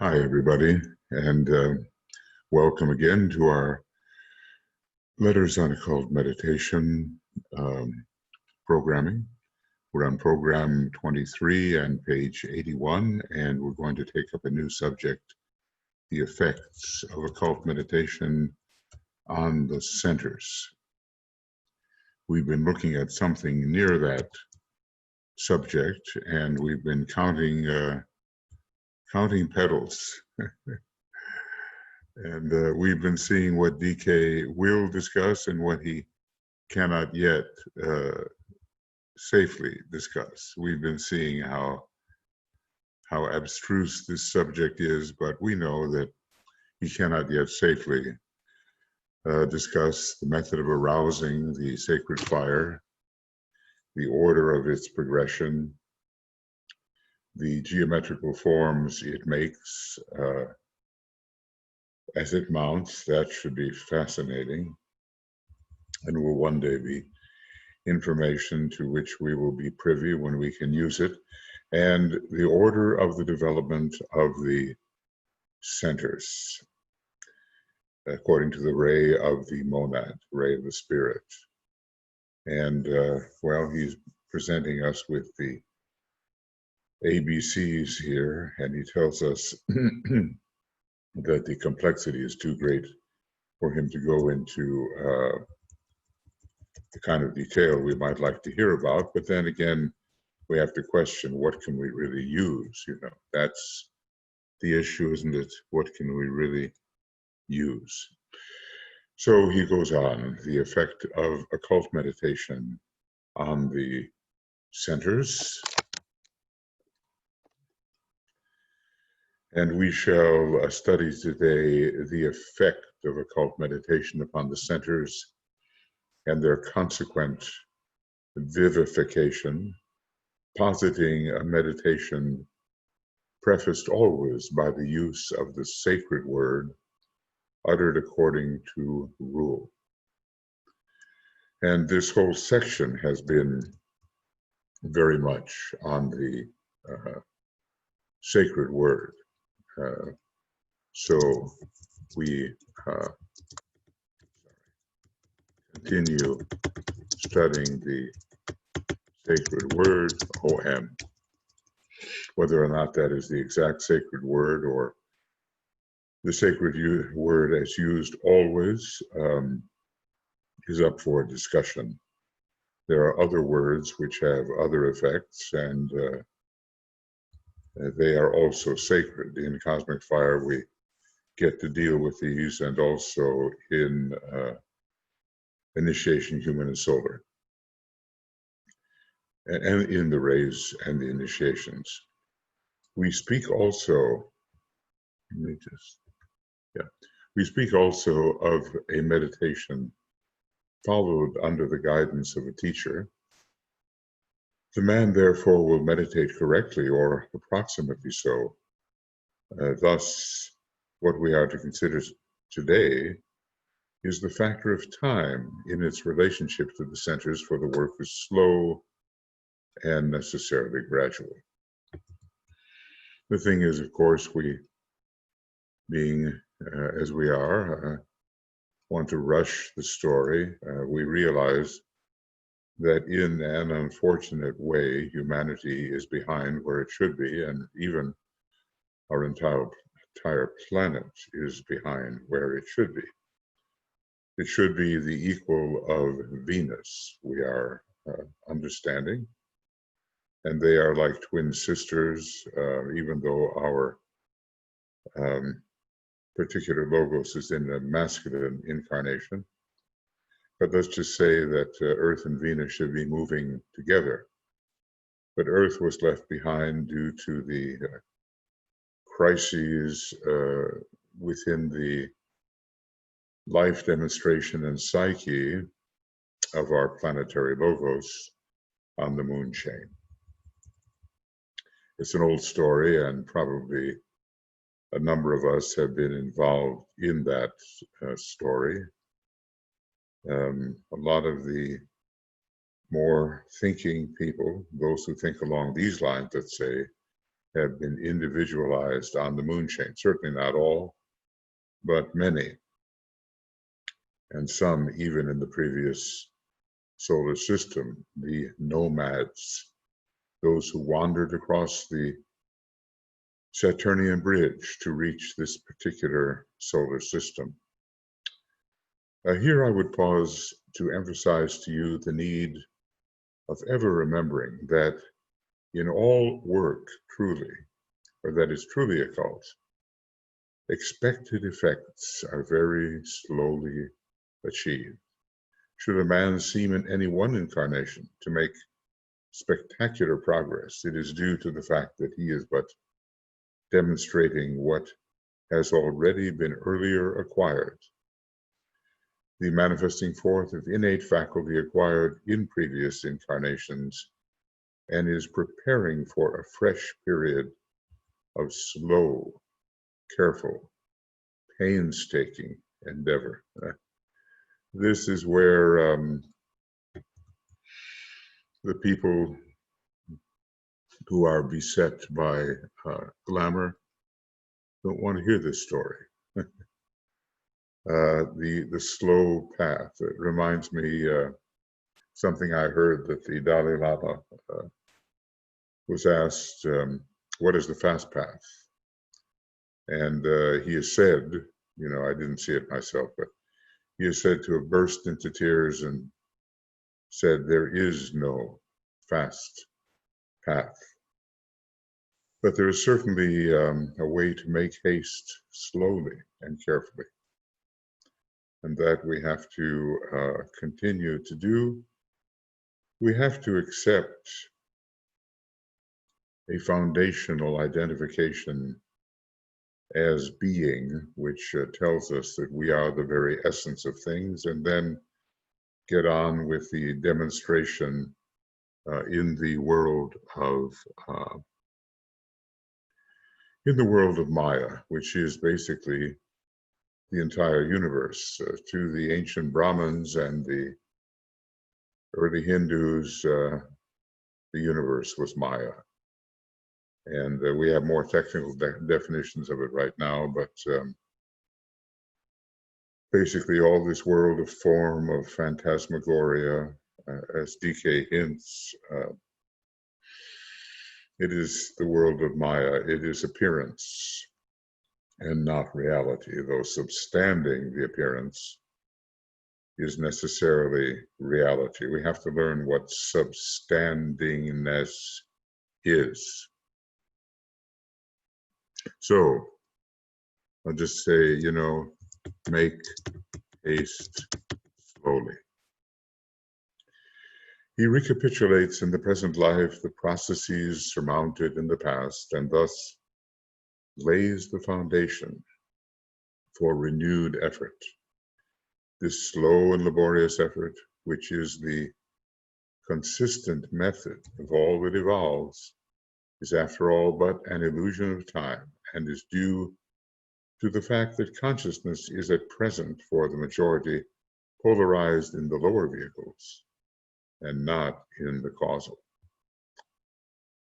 Hi, everybody, and welcome again to our Letters on Occult Meditation programming. We're on program 23 and page 81, and we're going to take up a new subject, the effects of occult meditation on the centers. We've been looking at something near that subject, and we've been counting petals. And we've been seeing what DK will discuss and what he cannot yet safely discuss. We've been seeing how abstruse this subject is, but we know that he cannot yet safely discuss the method of arousing the sacred fire, the order of its progression, the geometrical forms it makes as it mounts. That should be fascinating, and will one day be information to which we will be privy when we can use it, and the order of the development of the centers according to the ray of the monad, ray of the spirit. And well, he's presenting us with the ABCs here, and he tells us that the complexity is too great for him to go into the kind of detail we might like to hear about. But then again, we have to question, what can we really use? You know, that's the issue, isn't it? What can we really use? So he goes on, the effect of occult meditation on the centers. And we shall study today the effect of occult meditation upon the centers and their consequent vivification, positing a meditation prefaced always by the use of the sacred word, uttered according to rule. And this whole section has been very much on the sacred word. So we continue studying the sacred word, OM. Whether or not that is the exact sacred word or the sacred word as used always is up for discussion. There are other words which have other effects, and they are also sacred. In Cosmic Fire, we get to deal with these, and also in Initiation, Human and Solar, and in the rays and the initiations. We speak also, we speak also of a meditation followed under the guidance of a teacher. The man, therefore, will meditate correctly, or approximately so. Thus, what we are to consider today is the factor of time in its relationship to the centers, for the work is slow and necessarily gradual. The thing is, of course, we, being as we are, want to rush the story. We realize that in an unfortunate way, humanity is behind where it should be, and even our entire planet is behind where it should be. It should be the equal of Venus, we are understanding, and they are like twin sisters, even though our particular logos is in a masculine incarnation. But let's just say that Earth and Venus should be moving together. But Earth was left behind due to the crises within the life demonstration and psyche of our planetary logos on the moon chain. It's an old story, and probably a number of us have been involved in that story. A lot of the more thinking people, those who think along these lines, let's say, have been individualized on the moon chain. Certainly not all, but many. And some even in the previous solar system, the nomads, those who wandered across the Saturnian bridge to reach this particular solar system. Here I would pause to emphasize to you the need of ever remembering that in all work truly, or that is truly occult, expected effects are very slowly achieved. Should a man seem in any one incarnation to make spectacular progress, it is due to the fact that he is but demonstrating what has already been earlier acquired. The manifesting forth of innate faculty acquired in previous incarnations, and is preparing for a fresh period of slow, careful, painstaking endeavor. This is where the people who are beset by glamour don't want to hear this story. The slow path. It reminds me something I heard that the Dalai Lama was asked, what is the fast path? And he has said, you know, I didn't see it myself, but he is said to have burst into tears and said, there is no fast path. But there is certainly a way to make haste slowly and carefully. And that we have to continue to do. We have to accept a foundational identification as being, which tells us that we are the very essence of things, and then get on with the demonstration in the world of Maya, which is basically the entire universe. To the ancient Brahmins and the early Hindus, the universe was Maya. And we have more technical definitions of it right now, but basically all this world of form, of phantasmagoria, as DK hints, it is the world of Maya. It is appearance and not reality, though substanding the appearance is necessarily reality. We have to learn what substandingness is. So I'll just say, you know, make haste slowly. He recapitulates in the present life the processes surmounted in the past, and thus lays the foundation for renewed effort. This slow and laborious effort, which is the consistent method of all that evolves, is after all but an illusion of time, and is due to the fact that consciousness is at present for the majority polarized in the lower vehicles and not in the causal.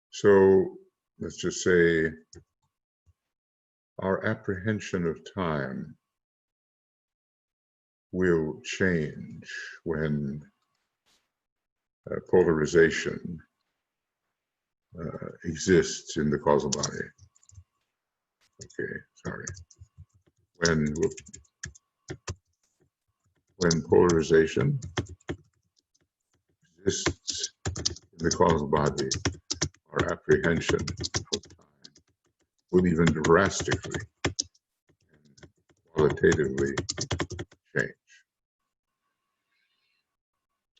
So let's just say our apprehension of time will change when polarization exists in the causal body. Okay, sorry. When polarization exists in the causal body, our apprehension of time will even drastically and qualitatively change.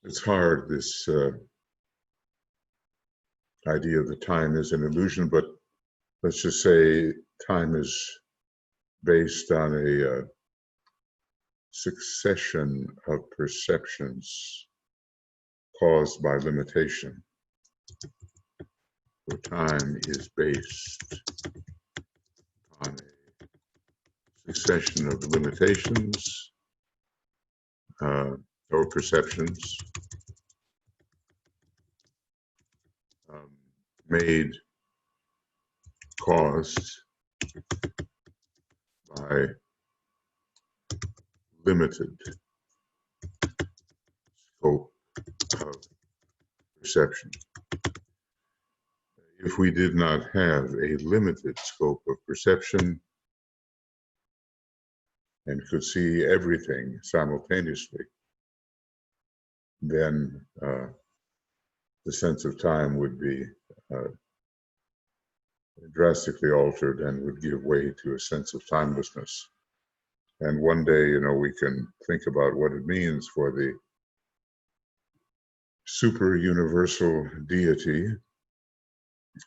It's hard, this idea that time is an illusion, but let's just say time is based on a succession of perceptions caused by limitation. So time is based on a succession of limitations or perceptions made caused by limited scope of perception. If we did not have a limited scope of perception and could see everything simultaneously, then the sense of time would be drastically altered and would give way to a sense of timelessness. And one day, we can think about what it means for the super universal deity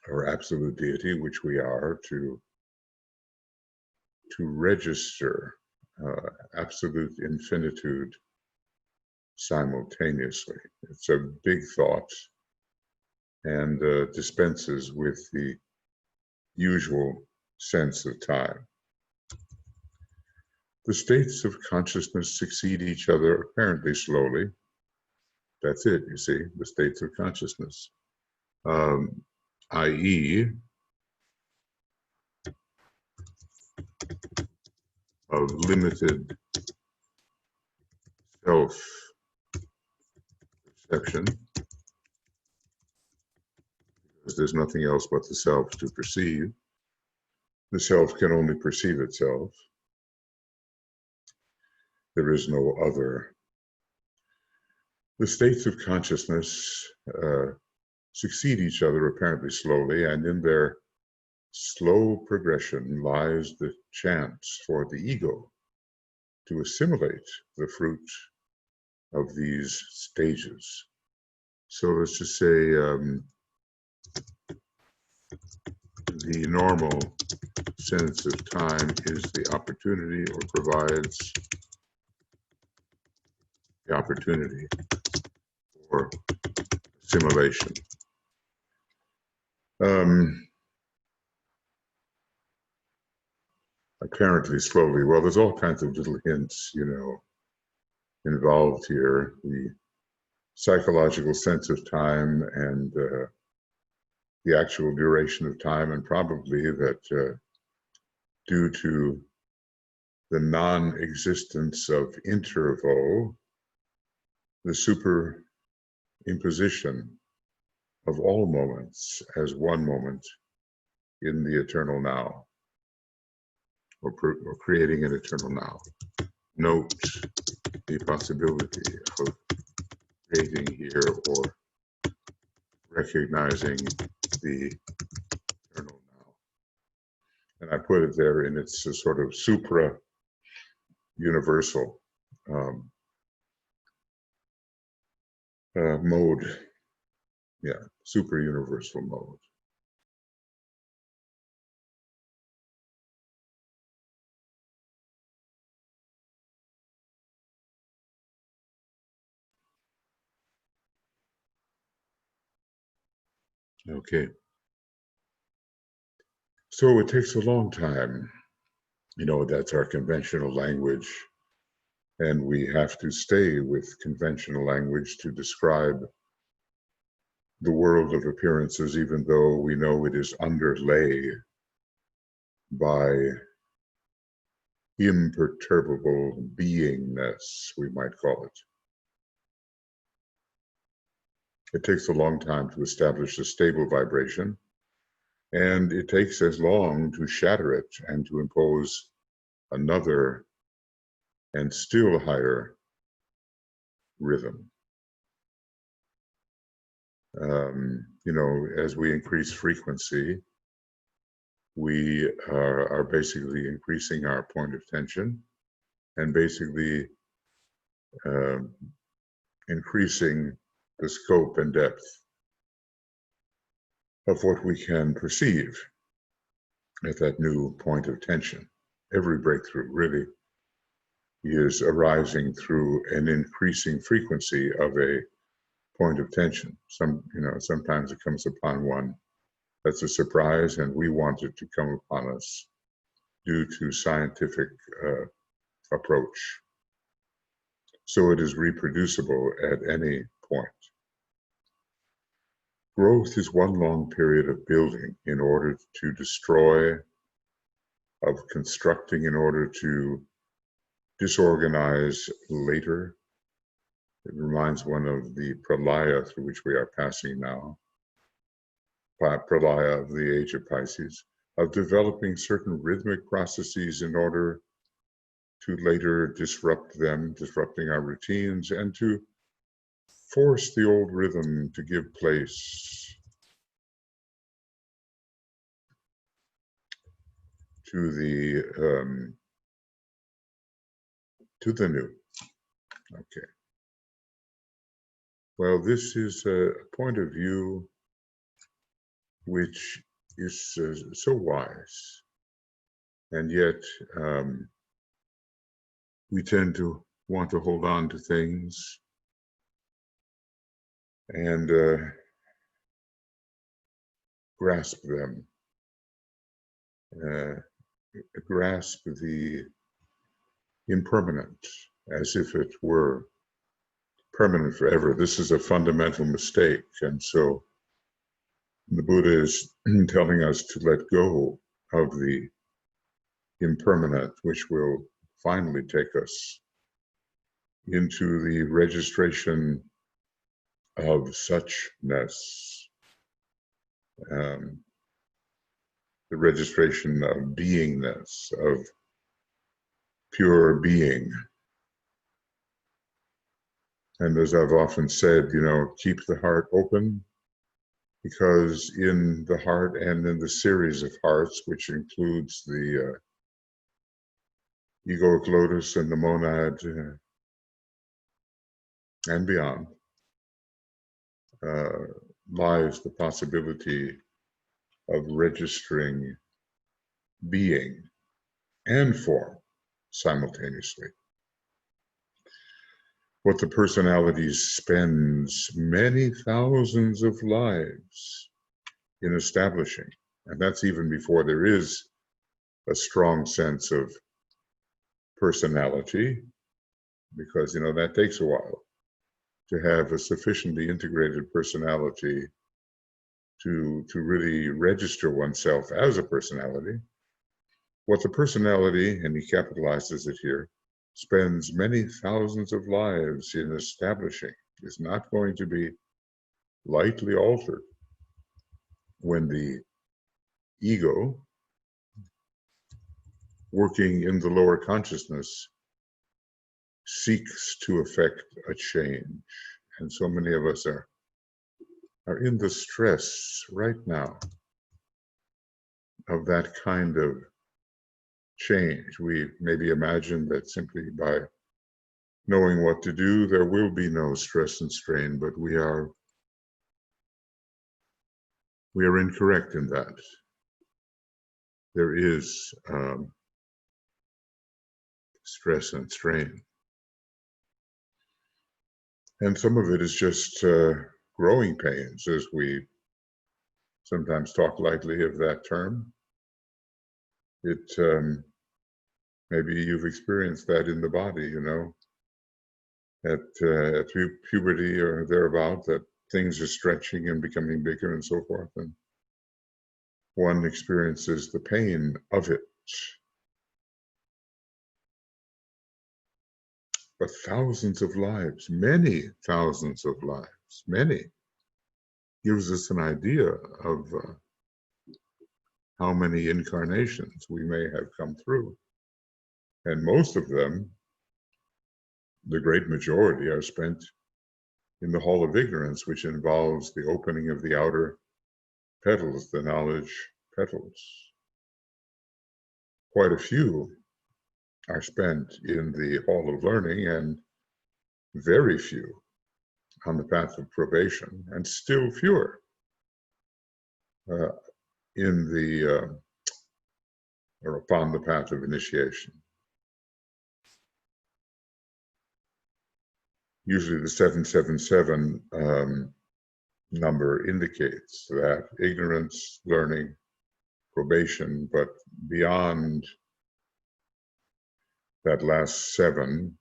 or absolute deity, which we are, to register absolute infinitude simultaneously. It's a big thought and dispenses with the usual sense of time. The states of consciousness succeed each other apparently slowly. That's it, you see, the states of consciousness. I.e., of limited self-perception, because there's nothing else but the self to perceive. The self can only perceive itself. There is no other. The states of consciousness succeed each other apparently slowly, and in their slow progression lies the chance for the ego to assimilate the fruit of these stages. So let's just say the normal sense of time is the opportunity, or provides the opportunity for assimilation. Apparently slowly. Well, there's all kinds of little hints, involved here. The psychological sense of time and the actual duration of time, and probably that due to the non-existence of interval, the superimposition of all moments as one moment in the eternal now, or creating an eternal now. Note the possibility of creating here or recognizing the eternal now. And I put it there in its sort of supra-universal mode. Yeah, super-universal mode. Okay. So it takes a long time. That's our conventional language. And we have to stay with conventional language to describe the world of appearances, even though we know it is underlay by imperturbable beingness, we might call it. It takes a long time to establish a stable vibration, and it takes as long to shatter it and to impose another and still higher rhythm. As we increase frequency, we are basically increasing our point of tension and basically increasing the scope and depth of what we can perceive at that new point of tension. Every breakthrough really is arising through an increasing frequency of a point of tension. Sometimes it comes upon one that's a surprise, and we want it to come upon us due to scientific approach. So it is reproducible at any point. growth is one long period of building in order to destroy, of constructing in order to disorganize later. It reminds one of the pralaya through which we are passing now, pralaya of the age of Pisces, of developing certain rhythmic processes in order to later disrupt them, disrupting our routines, and to force the old rhythm to give place to the new. Okay. Well, this is a point of view which is so wise, and yet we tend to want to hold on to things and grasp them, grasp the impermanent as if it were permanent forever. This is a fundamental mistake, and so the Buddha is telling us to let go of the impermanent, which will finally take us into the registration of suchness, the registration of beingness, of pure being. And as I've often said, keep the heart open, because in the heart and in the series of hearts, which includes the egoic lotus and the monad and beyond, lies the possibility of registering being and form simultaneously. What the personality spends many thousands of lives in establishing, and that's even before there is a strong sense of personality, because that takes a while to have a sufficiently integrated personality to really register oneself as a personality. What the personality, and he capitalizes it here, spends many thousands of lives in establishing is not going to be lightly altered when the ego, working in the lower consciousness, seeks to effect a change. And so many of us are in the stress right now of that kind of change. We maybe imagine that simply by knowing what to do, there will be no stress and strain, but we are incorrect in that. There is stress and strain. And some of it is just growing pains, as we sometimes talk lightly of that term. Maybe you've experienced that in the body, at puberty or thereabout, that things are stretching and becoming bigger and so forth, and one experiences the pain of it. But thousands of lives, many thousands of lives, gives us an idea of how many incarnations we may have come through. And most of them, the great majority, are spent in the hall of ignorance, which involves the opening of the outer petals, the knowledge petals. Quite a few are spent in the hall of learning, and very few on the path of probation, and still fewer in the or upon the path of initiation. Usually the 777 number indicates that ignorance, learning, probation, but beyond that last 7,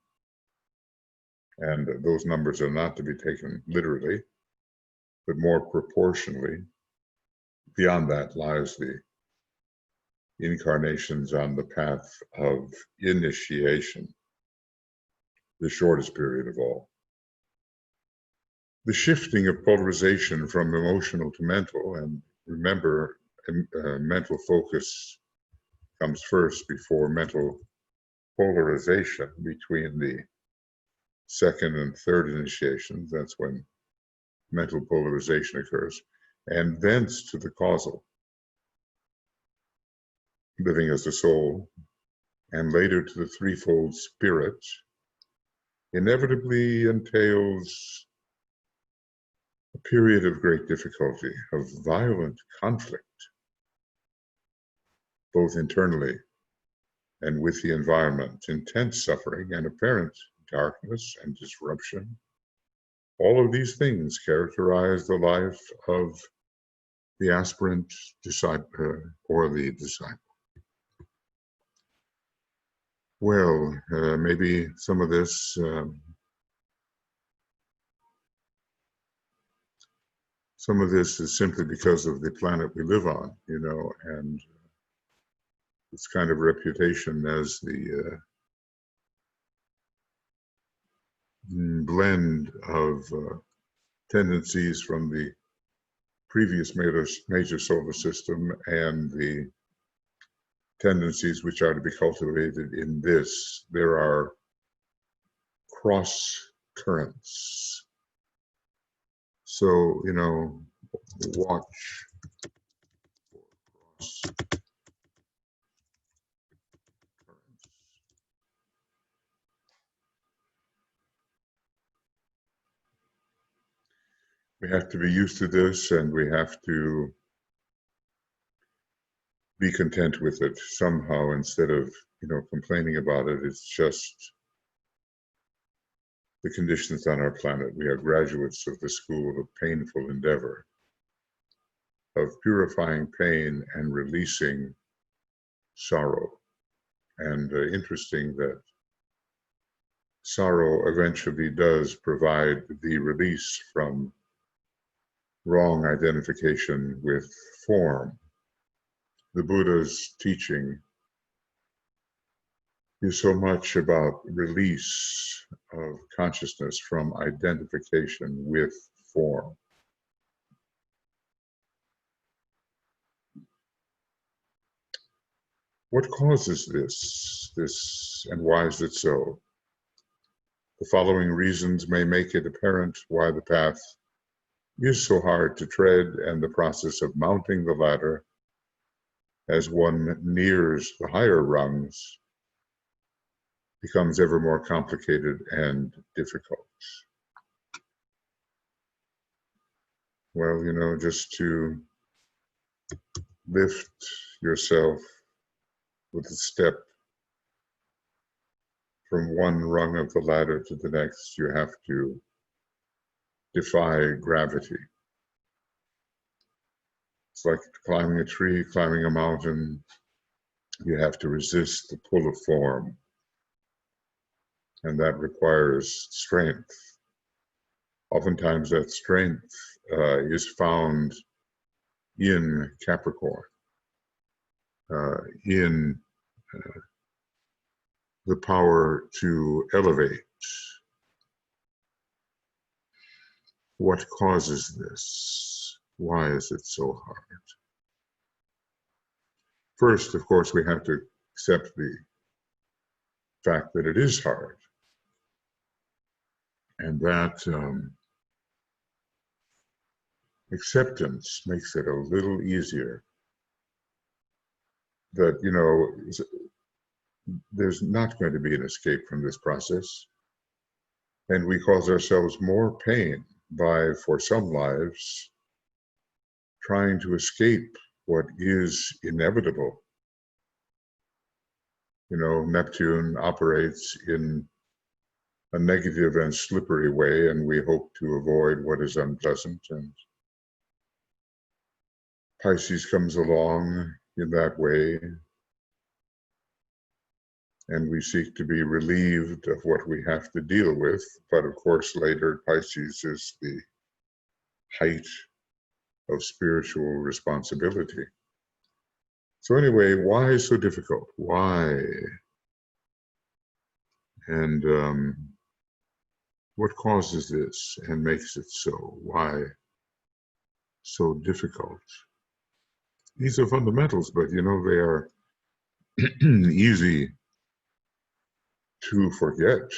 and those numbers are not to be taken literally, but more proportionally, beyond that lies the incarnations on the path of initiation, the shortest period of all. The shifting of polarization from emotional to mental, and remember, mental focus comes first before mental polarization between the second and third initiations. That's when mental polarization occurs, and thence to the causal, living as a soul, and later to the threefold spirit, inevitably entails a period of great difficulty, of violent conflict, both internally and with the environment, intense suffering and apparent darkness and disruption. All of these things characterize the life of the aspirant disciple or the disciple. Well, maybe some of this is simply because of the planet we live on, you know, and its kind of reputation as the blend of tendencies from the previous major solar system and the tendencies which are to be cultivated in this. There are cross currents. So, you know, watch cross currents. We have to be used to this, and we have to be content with it somehow instead of, you know, complaining about it. It's just the conditions on our planet. We are graduates of the school of painful endeavor, of purifying pain and releasing sorrow. And interesting that sorrow eventually does provide the release from wrong identification with form. The Buddha's teaching is so much about release of consciousness from identification with form. What causes this, and why is it so? The following reasons may make it apparent why the path is so hard to tread, and the process of mounting the ladder as one nears the higher rungs becomes ever more complicated and difficult. Well, you know, just to lift yourself with a step from one rung of the ladder to the next, you have to defy gravity. It's like climbing a tree, climbing a mountain. You have to resist the pull of form, and that requires strength. Oftentimes that strength is found in Capricorn, in the power to elevate. What causes this? Why is it so hard? First, of course, we have to accept the fact that it is hard, and that acceptance makes it a little easier. That, you know, there's not going to be an escape from this process, and we cause ourselves more pain by, for some lives, trying to escape what is inevitable. You know, Neptune operates in a negative and slippery way, and we hope to avoid what is unpleasant, and Pisces comes along in that way, and we seek to be relieved of what we have to deal with. But of course, later, Pisces is the height of spiritual responsibility. So anyway, why so difficult? Why? And what causes this and makes it so? Why so difficult? These are fundamentals, but you know, they are easy to forget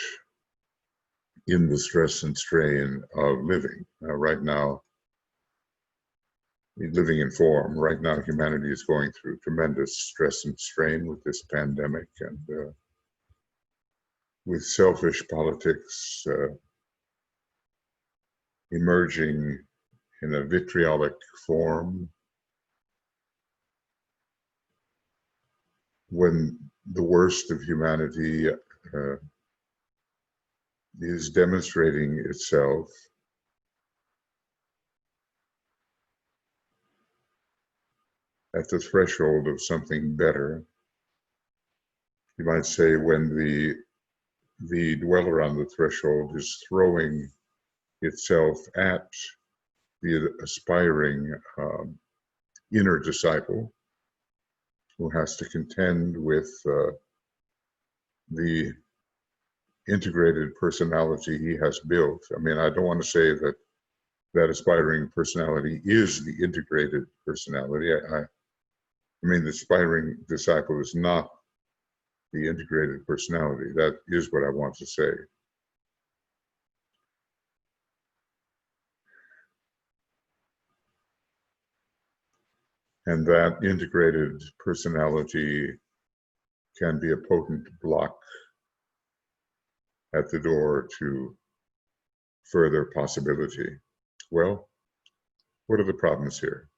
in the stress and strain of living. Right now, living in form, right now humanity is going through tremendous stress and strain with this pandemic and with selfish politics emerging in a vitriolic form. When the worst of humanity is demonstrating itself at the threshold of something better. You might say when the dweller on the threshold is throwing itself at the aspiring inner disciple who has to contend with the integrated personality he has built. I mean, I don't want to say that that aspiring personality is the integrated personality. I mean, the aspiring disciple is not the integrated personality. That is what I want to say. And that integrated personality can be a potent block at the door to further possibility. Well, what are the problems here?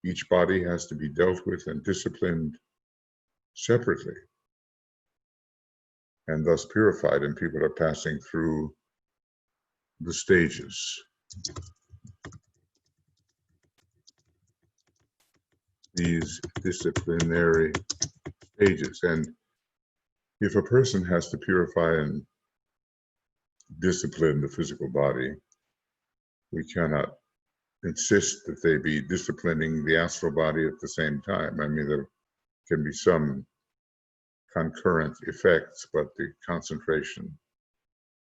Each body has to be dealt with and disciplined separately, and thus purified, and people are passing through the stages. These disciplinary stages. And if a person has to purify and discipline the physical body, we cannot insist that they be disciplining the astral body at the same time. I mean, there can be some concurrent effects, but the concentration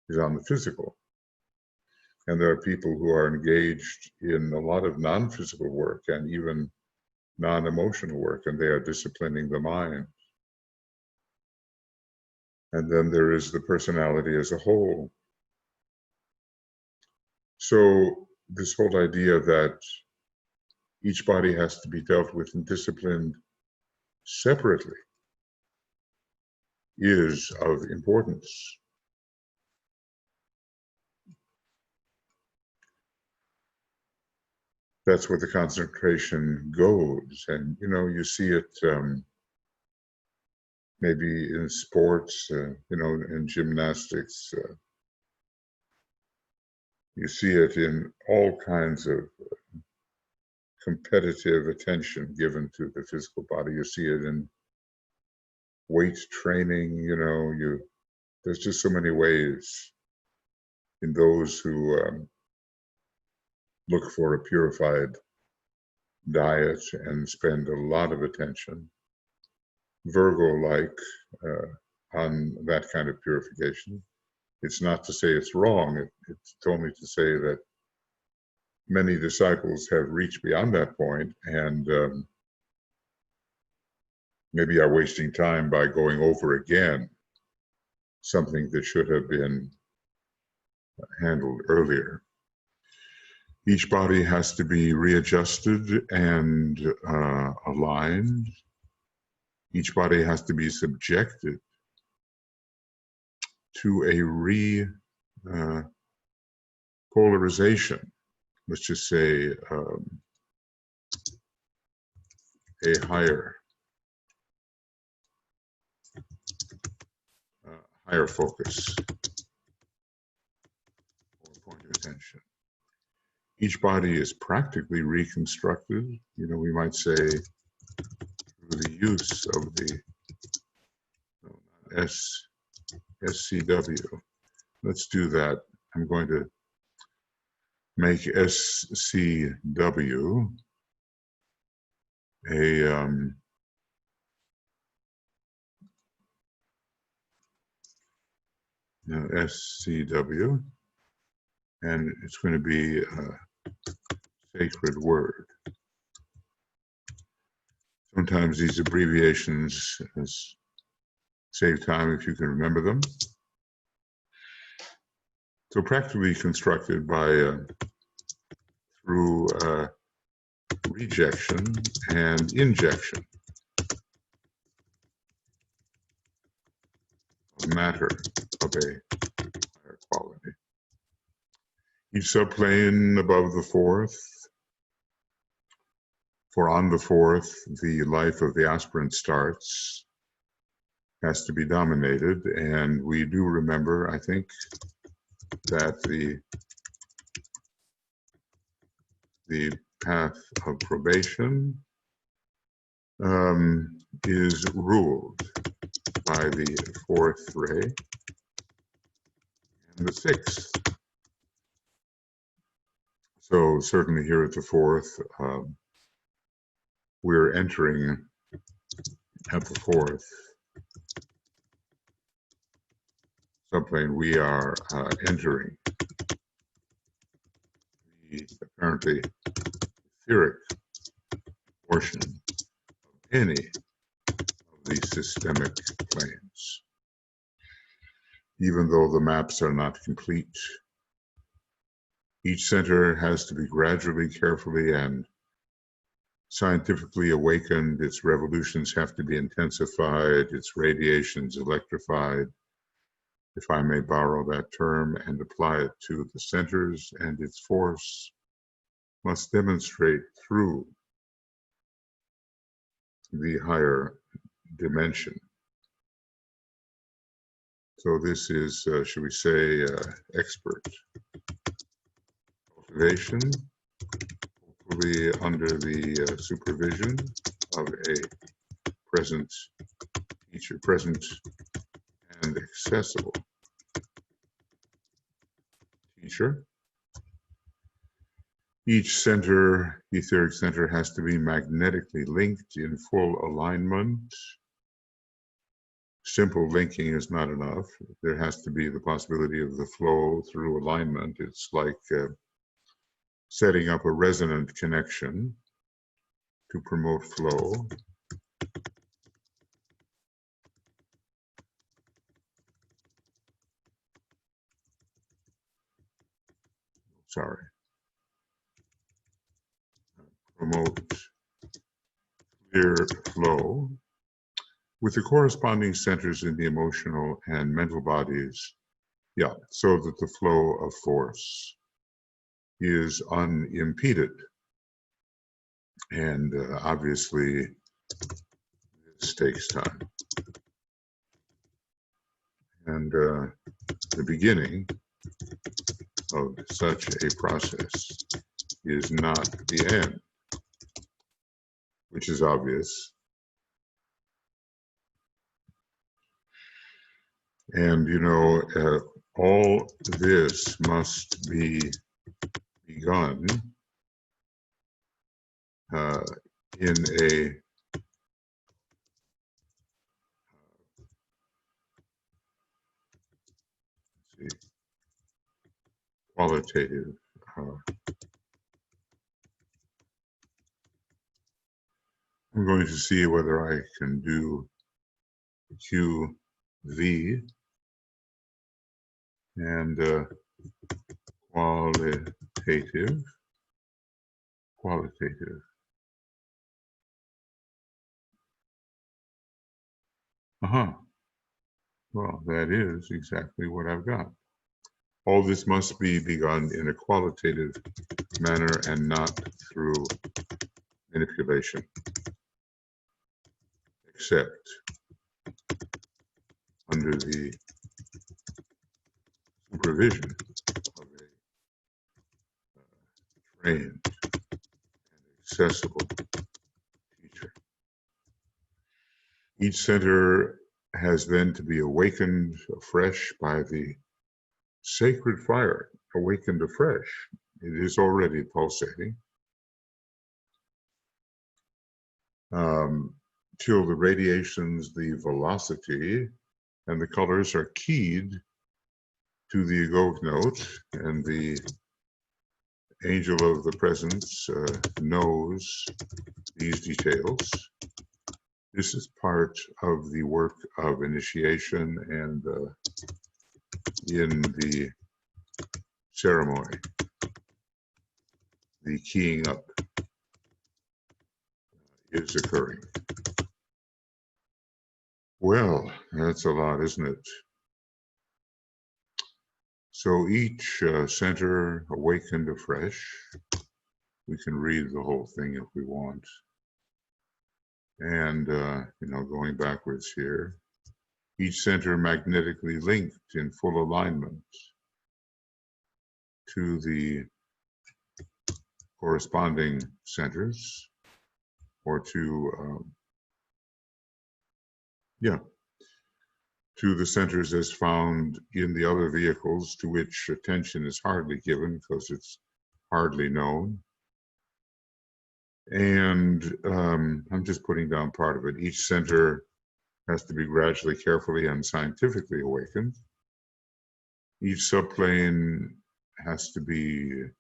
is on the physical. And there are people who are engaged in a lot of non-physical work and even non-emotional work, and they are disciplining the mind. And then there is the personality as a whole. So this whole idea that each body has to be dealt with and disciplined separately is of importance. That's where the concentration goes. And, you know, you see it maybe in sports, you know, in gymnastics. You see it in all kinds of competitive attention given to the physical body. You see it in weight training, you know, there's just so many ways in those who look for a purified diet and spend a lot of attention, Virgo-like, on that kind of purification. It's not to say it's wrong, it's only to say that many disciples have reached beyond that point and maybe are wasting time by going over again something that should have been handled earlier. Each body has to be readjusted and aligned. Each body has to be subjected to a polarization. Let's just say a higher focus or point of attention. Each body is practically reconstructed, you know, we might say, through the use of the SCW. Let's do that. I'm going to make SCW a SCW, and it's going to be a sacred word. Sometimes these abbreviations save time if you can remember them. So practically constructed by through rejection and injection of matter of a higher quality. Each subplane above the fourth, for on the fourth, the life of the aspirant starts, has to be dominated, and we do remember, I think, that the path of probation is ruled by the fourth ray and the sixth. So certainly here at the fourth, we're entering at the fourth subplane. We are entering the apparently etheric portion of any of these systemic planes. Even though the maps are not complete, each center has to be gradually, carefully, and scientifically awakened. Its revolutions have to be intensified, its radiations electrified, if I may borrow that term, and apply it to the centers, and its force must demonstrate through the higher dimension. So this is, should we say, expert cultivation, hopefully under the supervision of a present teacher, present and accessible teacher. Each center, etheric center, has to be magnetically linked in full alignment. Simple linking is not enough. There has to be the possibility of the flow through alignment. It's like setting up a resonant connection to promote flow. Sorry. Promote clear flow with the corresponding centers in the emotional and mental bodies, so that the flow of force is unimpeded. And obviously, this takes time. And the beginning of such a process is not the end, which is obvious. And, you know, all this must be begun in a qualitative I'm going to see whether I can do QV and qualitative. Well, that is exactly what I've got. All this must be begun in a qualitative manner and not through manipulation, except under the supervision of a trained and accessible teacher. Each center has then to be awakened afresh by the sacred fire, awakened afresh. It is already pulsating. Till the radiations, the velocity, and the colors are keyed to the egoic note, and the angel of the presence knows these details. This is part of the work of initiation and in the ceremony, the keying up is occurring. Well, that's a lot, isn't it? So each center awakened afresh. We can read the whole thing if we want. And, going backwards here, each center magnetically linked in full alignment to the corresponding centers, or to the centers as found in the other vehicles, to which attention is hardly given because it's hardly known. And I'm just putting down part of it. Each center has to be gradually, carefully, and scientifically awakened. Each subplane has to be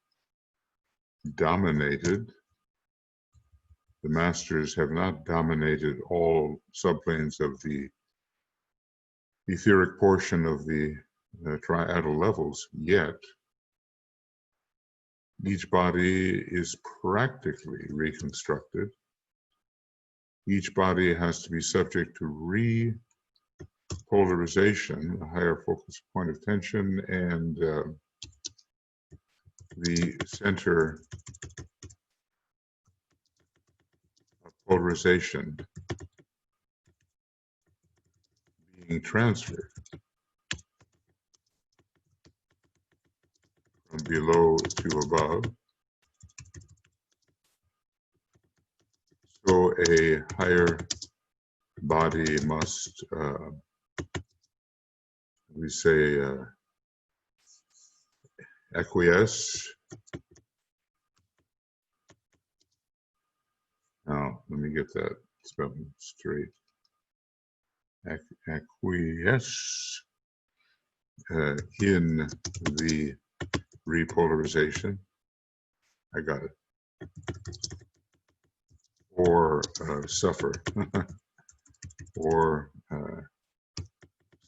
dominated. The masters have not dominated all subplanes of the etheric portion of the triadal levels yet. Each body is practically reconstructed. Each body has to be subject to repolarization, a higher focus point of tension, and the center of polarization being transferred from below to above. So a higher body must, we say, acquiesce. Now, let me get that spelling straight. Acquiesce in the repolarization. I got it. Or suffer. Or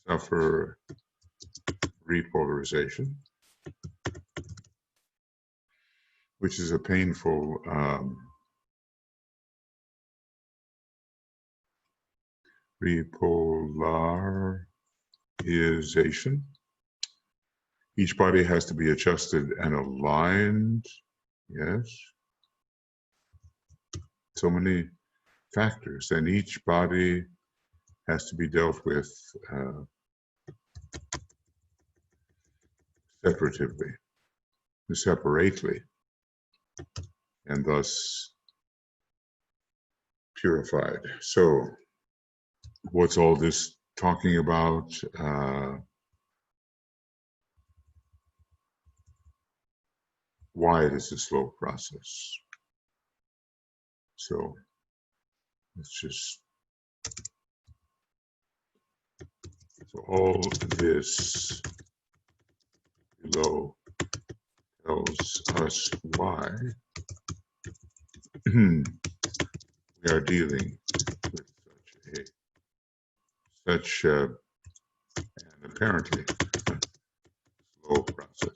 suffer repolarization, which is a painful repolarization. Each body has to be adjusted and aligned. Yes. So many factors, and each body has to be dealt with separately, and thus purified. So, what's all this talking about? Why it is a slow process. So, let's just. So all this below tells us why we are dealing with such an apparently slow process.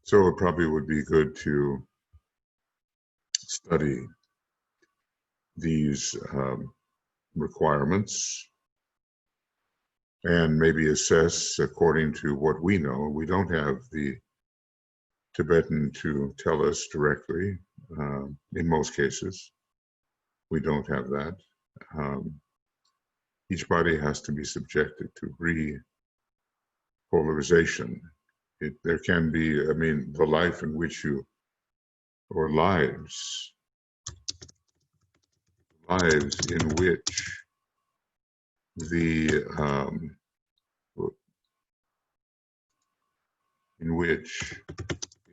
So it probably would be good to study these requirements and maybe assess according to what we know. We don't have the Tibetan to tell us directly. In most cases, we don't have that. Each body has to be subjected to repolarization. There can be, the life in which or lives in which the in which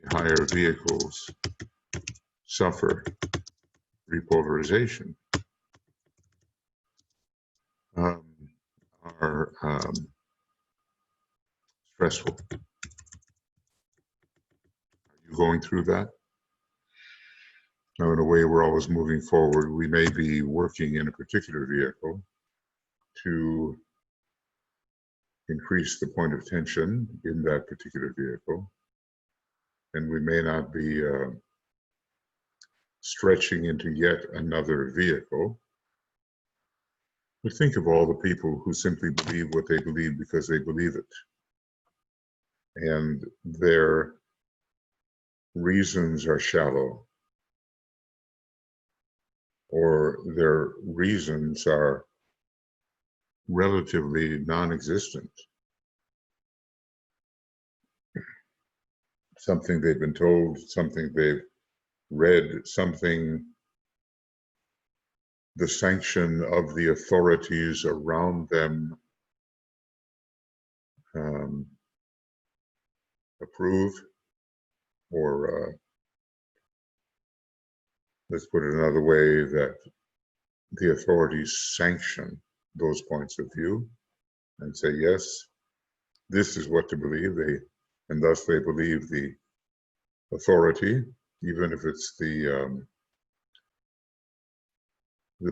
the higher vehicles suffer repolarization are stressful. Are you going through that? Now, in a way, we're always moving forward. We may be working in a particular vehicle to increase the point of tension in that particular vehicle, and we may not be stretching into yet another vehicle. But think of all the people who simply believe what they believe because they believe it. And their reasons are shallow, or their reasons are relatively non-existent. Something they've been told, something they've read, something the sanction of the authorities around them approve, or let's put it another way, that the authorities sanction those points of view and say, yes, this is what to believe, and thus they believe the authority, even if it's the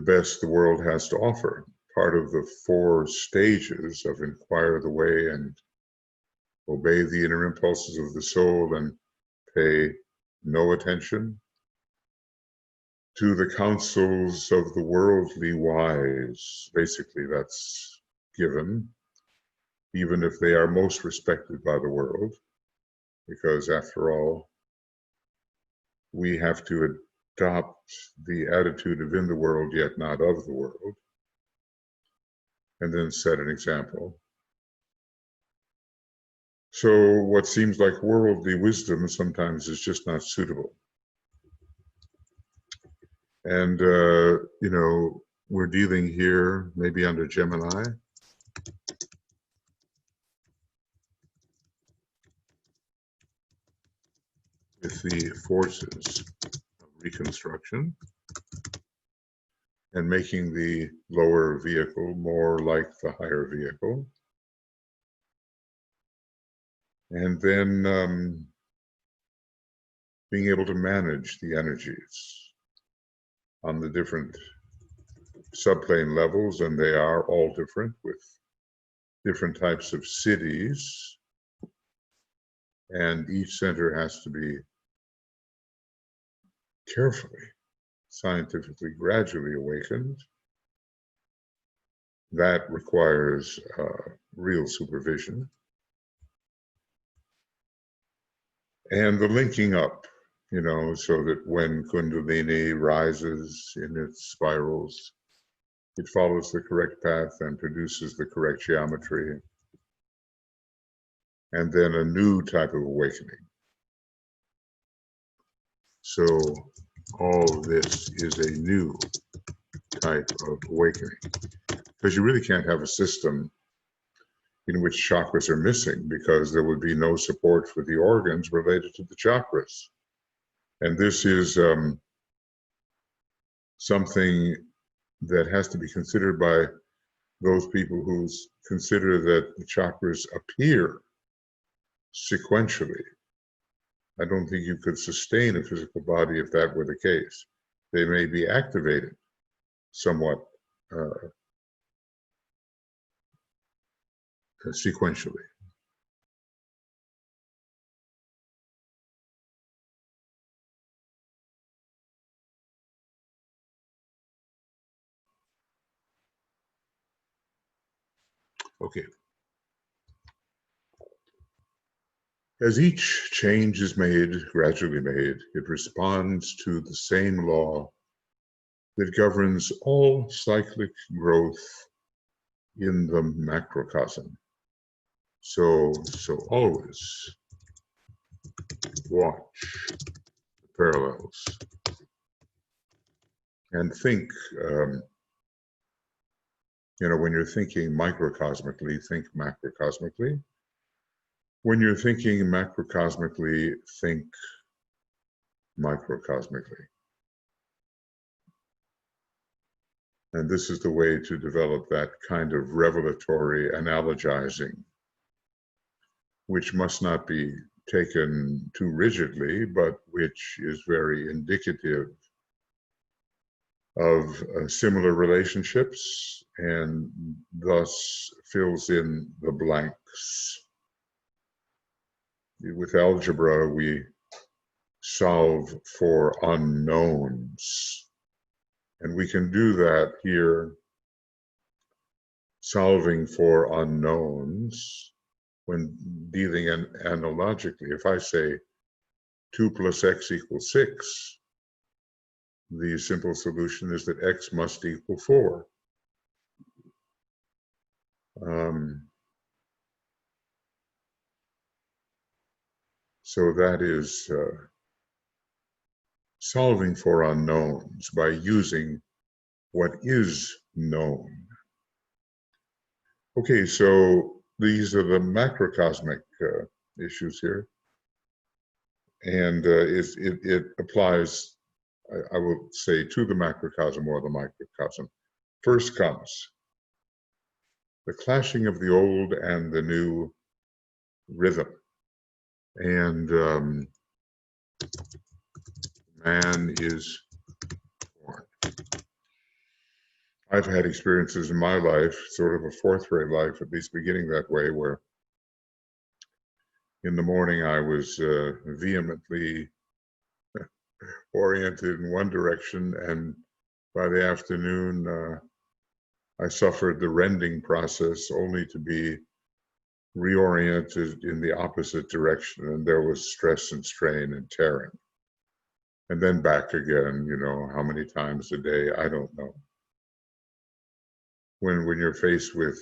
best the world has to offer. Part of the 4 stages of inquire the way and obey the inner impulses of the soul and pay no attention to the counsels of the worldly wise. Basically, that's given, even if they are most respected by the world, because after all, we have to adopt the attitude of in the world yet not of the world, and then set an example. So what seems like worldly wisdom sometimes is just not suitable. And, you know, we're dealing here maybe under Gemini with the forces of reconstruction and making the lower vehicle more like the higher vehicle. And then being able to manage the energies on the different subplane levels, and they are all different with different types of cities, and each center has to be carefully, scientifically, gradually awakened. That requires real supervision. And the linking up, you know, so that when Kundalini rises in its spirals, it follows the correct path and produces the correct geometry. And then a new type of awakening. So all of this is a new type of awakening, because you really can't have a system in which chakras are missing, because there would be no support for the organs related to the chakras. And this is something that has to be considered by those people who consider that the chakras appear sequentially. I don't think you could sustain a physical body if that were the case. They may be activated somewhat sequentially. Okay. As each change is made, gradually made, it responds to the same law that governs all cyclic growth in the macrocosm. So always watch the parallels and think, you know, when you're thinking microcosmically, think macrocosmically. When you're thinking macrocosmically, think microcosmically. And this is the way to develop that kind of revelatory analogizing, which must not be taken too rigidly, but which is very indicative of similar relationships and thus fills in the blanks. With algebra, we solve for unknowns. And we can do that here, solving for unknowns, when dealing analogically. If I say 2 plus x equals 6, the simple solution is that x must equal 4. So that is solving for unknowns by using what is known. Okay, so these are the macrocosmic issues here. And it applies, I will say, to the macrocosm or the microcosm. First comes the clashing of the old and the new rhythm. And man is born. I've had experiences in my life, sort of a fourth-grade life, at least beginning that way, where in the morning I was vehemently oriented in one direction, and by the afternoon I suffered the rending process, only to be reoriented in the opposite direction, and there was stress and strain and tearing. And then back again, you know, how many times a day, I don't know. When you're faced with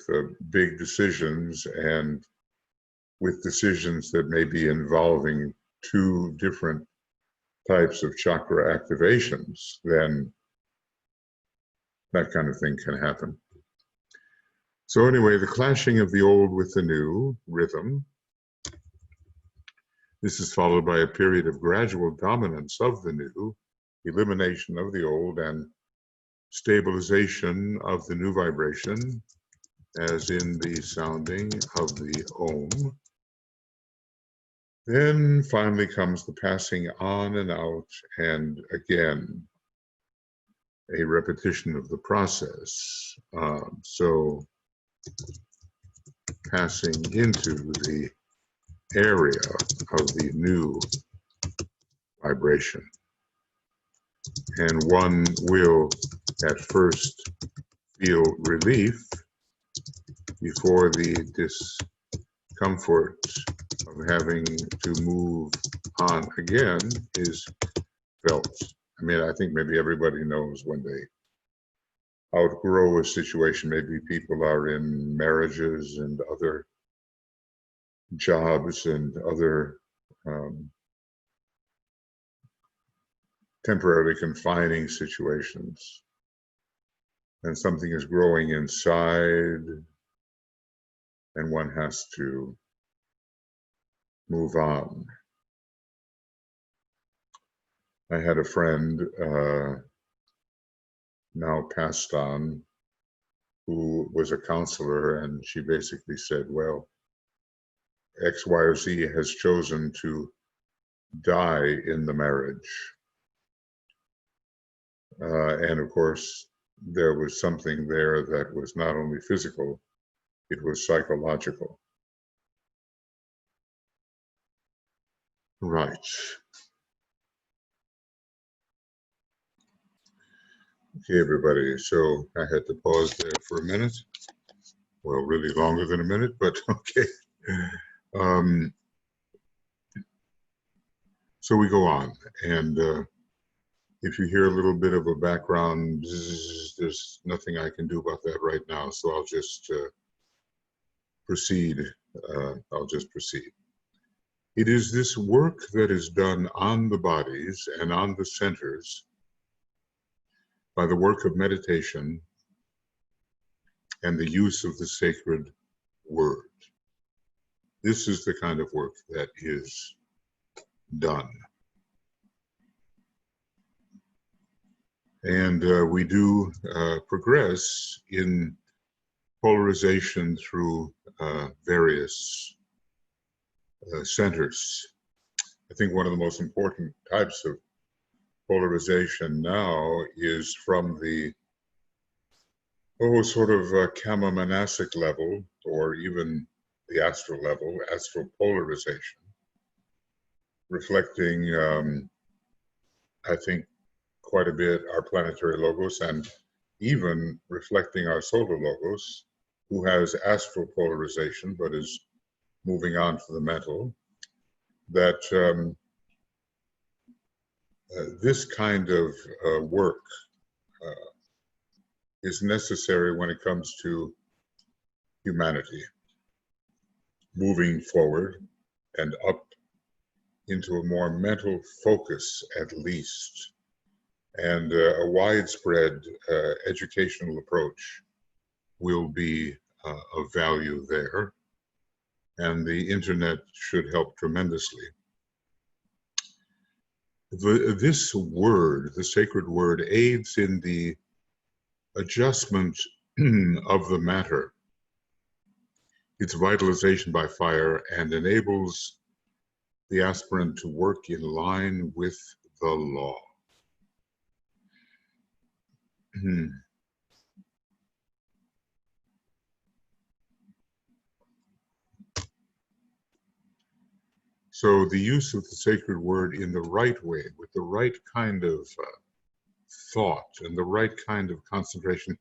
big decisions, and with decisions that may be involving 2 different types of chakra activations, then that kind of thing can happen. So anyway, the clashing of the old with the new rhythm. This is followed by a period of gradual dominance of the new, elimination of the old, and stabilization of the new vibration, as in the sounding of the Om. Then finally comes the passing on and out, and again, a repetition of the process. So passing into the area of the new vibration. And one will at first feel relief before the discomfort of having to move on again is felt. I mean, I think maybe everybody knows when they outgrow a situation. Maybe people are in marriages and other jobs and other temporarily confining situations, and something is growing inside, and one has to move on. I had a friend, now passed on, who was a counselor, and she basically said, well, X, Y, or Z has chosen to die in the marriage. And of course, there was something there that was not only physical, it was psychological. Right. Okay, everybody, so I had to pause there for a minute. Well, really longer than a minute, but okay. So we go on, and if you hear a little bit of a background, there's nothing I can do about that right now, so I'll just proceed. I'll just proceed. It is this work that is done on the bodies and on the centers by the work of meditation and the use of the sacred word. This is the kind of work that is done. And we do progress in polarization through various centers. I think one of the most important types of polarization now is from the sort of chemomonastic level, or even the astral level, astral polarization, reflecting, I think, quite a bit our planetary logos, and even reflecting our solar logos, who has astral polarization but is moving on to the mental, that this kind of work is necessary when it comes to humanity moving forward and up into a more mental focus, at least, and a widespread educational approach will be of value there, and the internet should help tremendously. This word, the sacred word, aids in the adjustment of the matter, its vitalization by fire, and enables the aspirant to work in line with the law. So the use of the sacred word in the right way, with the right kind of thought and the right kind of concentration,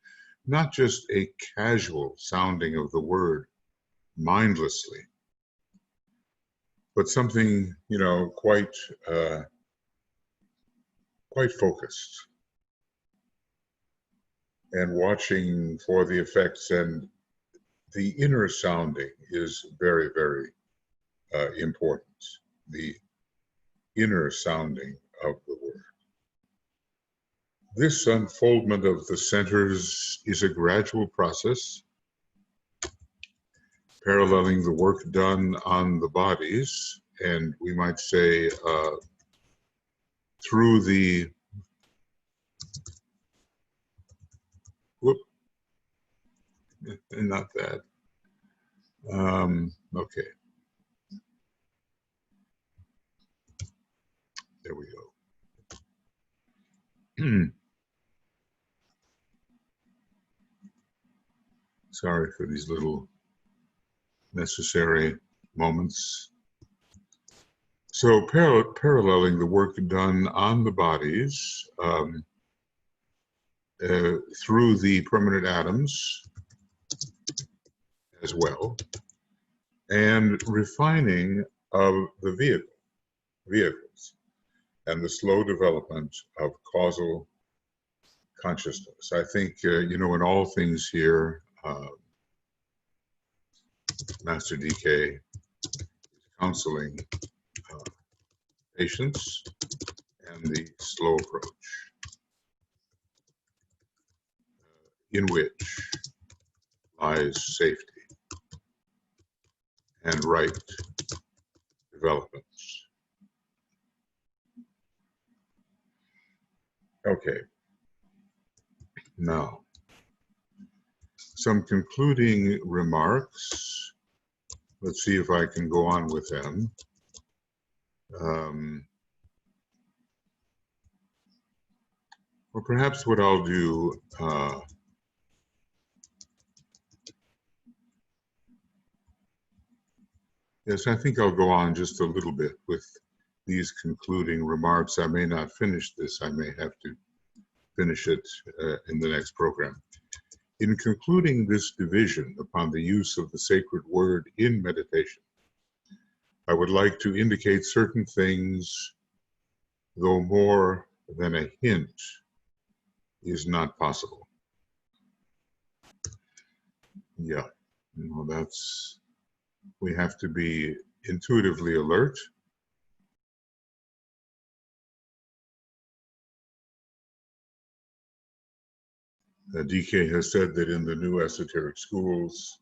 not just a casual sounding of the word mindlessly, but something, you know, quite focused, and watching for the effects. And the inner sounding is very, very important. The inner sounding of the word. This unfoldment of the centers is a gradual process, paralleling the work done on the bodies, and we might say through the not that. Okay. There we go. Sorry for these little necessary moments. So paralleling the work done on the bodies through the permanent atoms as well, and refining of the vehicles, and the slow development of causal consciousness. I think, you know, in all things here, Master DK is counseling patience and the slow approach, in which lies safety and right developments. Okay, now some concluding remarks. Let's see if I can go on with them. Or perhaps what I'll do, yes, I think I'll go on just a little bit with these concluding remarks. I may not finish this. I may have to finish it in the next program. In concluding this division upon the use of the sacred word in meditation, I would like to indicate certain things, though more than a hint is not possible. Yeah, you know, that's, we have to be intuitively alert. DK has said that in the new esoteric schools,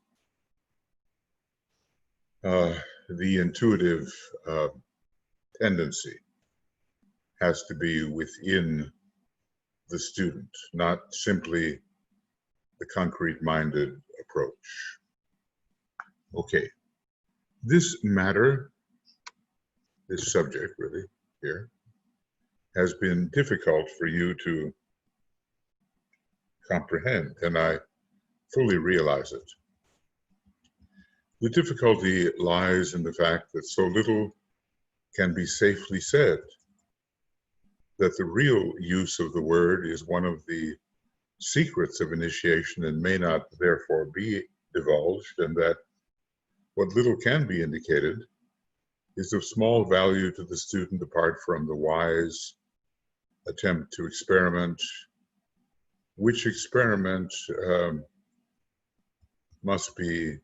The intuitive tendency has to be within the student, not simply the concrete-minded approach. Okay, this matter, this subject really here, has been difficult for you to comprehend, and I fully realize it. The difficulty lies in the fact that so little can be safely said, that the real use of the word is one of the secrets of initiation and may not therefore be divulged, and that what little can be indicated is of small value to the student apart from the wise attempt to experiment, which experiment must be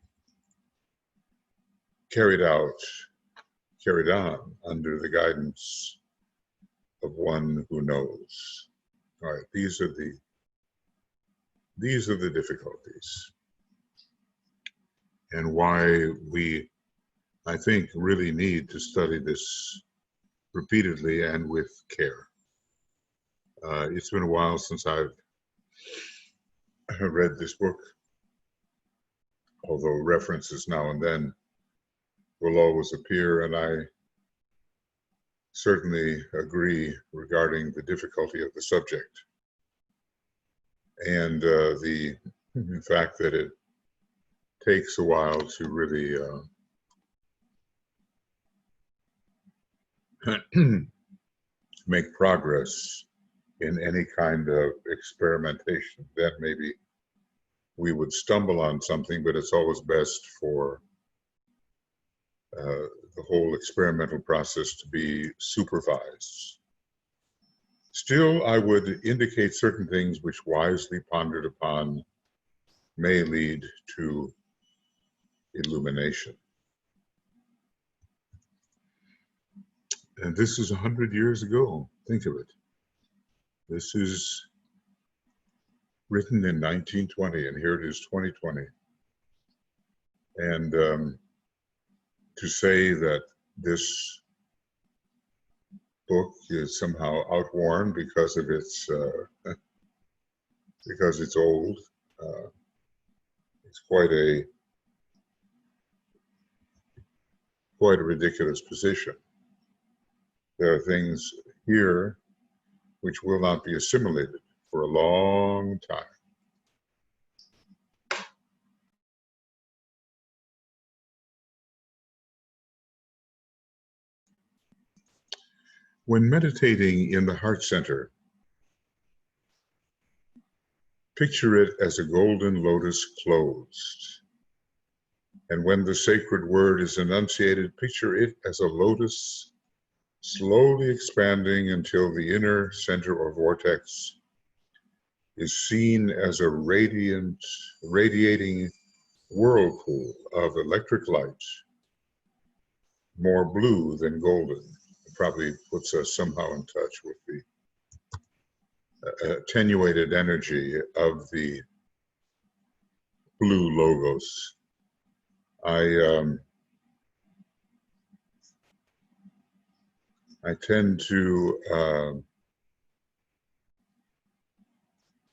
carried on under the guidance of one who knows. All right, these are the difficulties, and why we, I think, really need to study this repeatedly and with care. It's been a while since I've read this book, although references now and then will always appear, and I certainly agree regarding the difficulty of the subject and the fact that it takes a while to really make progress in any kind of experimentation. That maybe we would stumble on something, but it's always best for the whole experimental process to be supervised. Still, I would indicate certain things which, wisely pondered upon, may lead to illumination. And this is 100 years ago. Think of it. This is written in 1920, and here it is 2020. And to say that this book is somehow outworn because of its because it's old, it's quite a ridiculous position. There are things here which will not be assimilated for a long time. When meditating in the heart center, picture it as a golden lotus closed. And when the sacred word is enunciated, picture it as a lotus slowly expanding until the inner center or vortex is seen as a radiating whirlpool of electric light, more blue than golden. It probably puts us somehow in touch with the attenuated energy of the blue logos. I tend to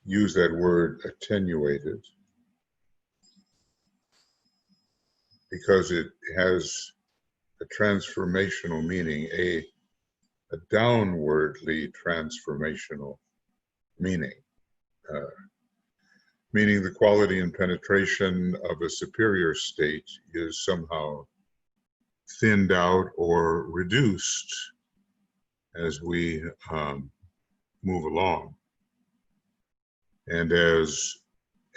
use that word attenuated because it has a transformational meaning, a downwardly transformational meaning, meaning the quality and penetration of a superior state is somehow thinned out or reduced as we move along and as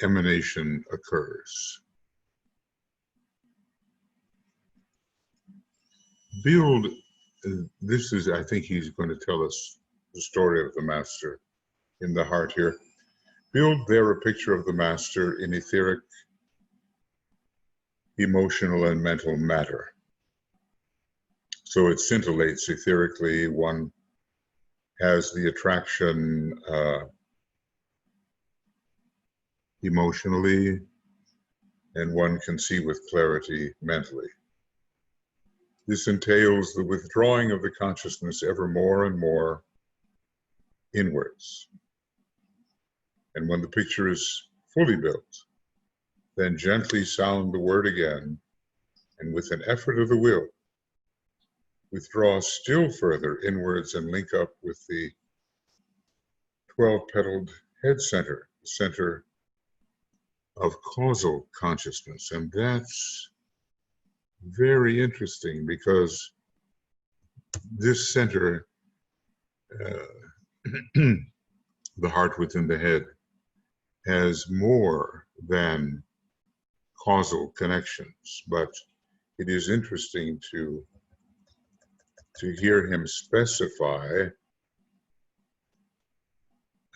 emanation occurs. Build, this is, I think he's going to tell us the story of the master in the heart here. Build there a picture of the master in etheric, emotional, and mental matter. So it scintillates etherically. One has the attraction emotionally, and one can see with clarity mentally. This entails the withdrawing of the consciousness ever more and more inwards. And when the picture is fully built, then gently sound the word again, and with an effort of the will, withdraw still further inwards and link up with the 12-petaled head center, the center of causal consciousness. And that's very interesting because this center, the heart within the head, has more than causal connections. But it is interesting to hear him specify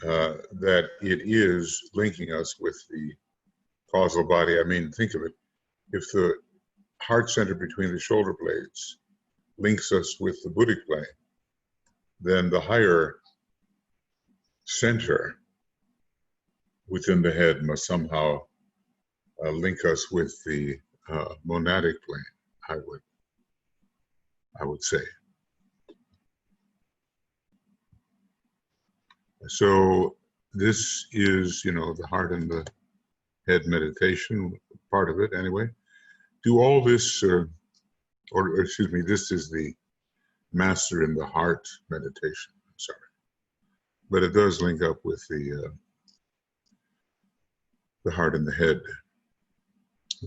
that it is linking us with the causal body. I mean, think of it. If the heart center between the shoulder blades links us with the Buddhic plane, then the higher center within the head must somehow link us with the monadic plane, I would say. So this is, the heart and the head meditation, part of it anyway. Do all this, or excuse me, this is the master in the heart meditation, I'm sorry. But it does link up with the heart and the head.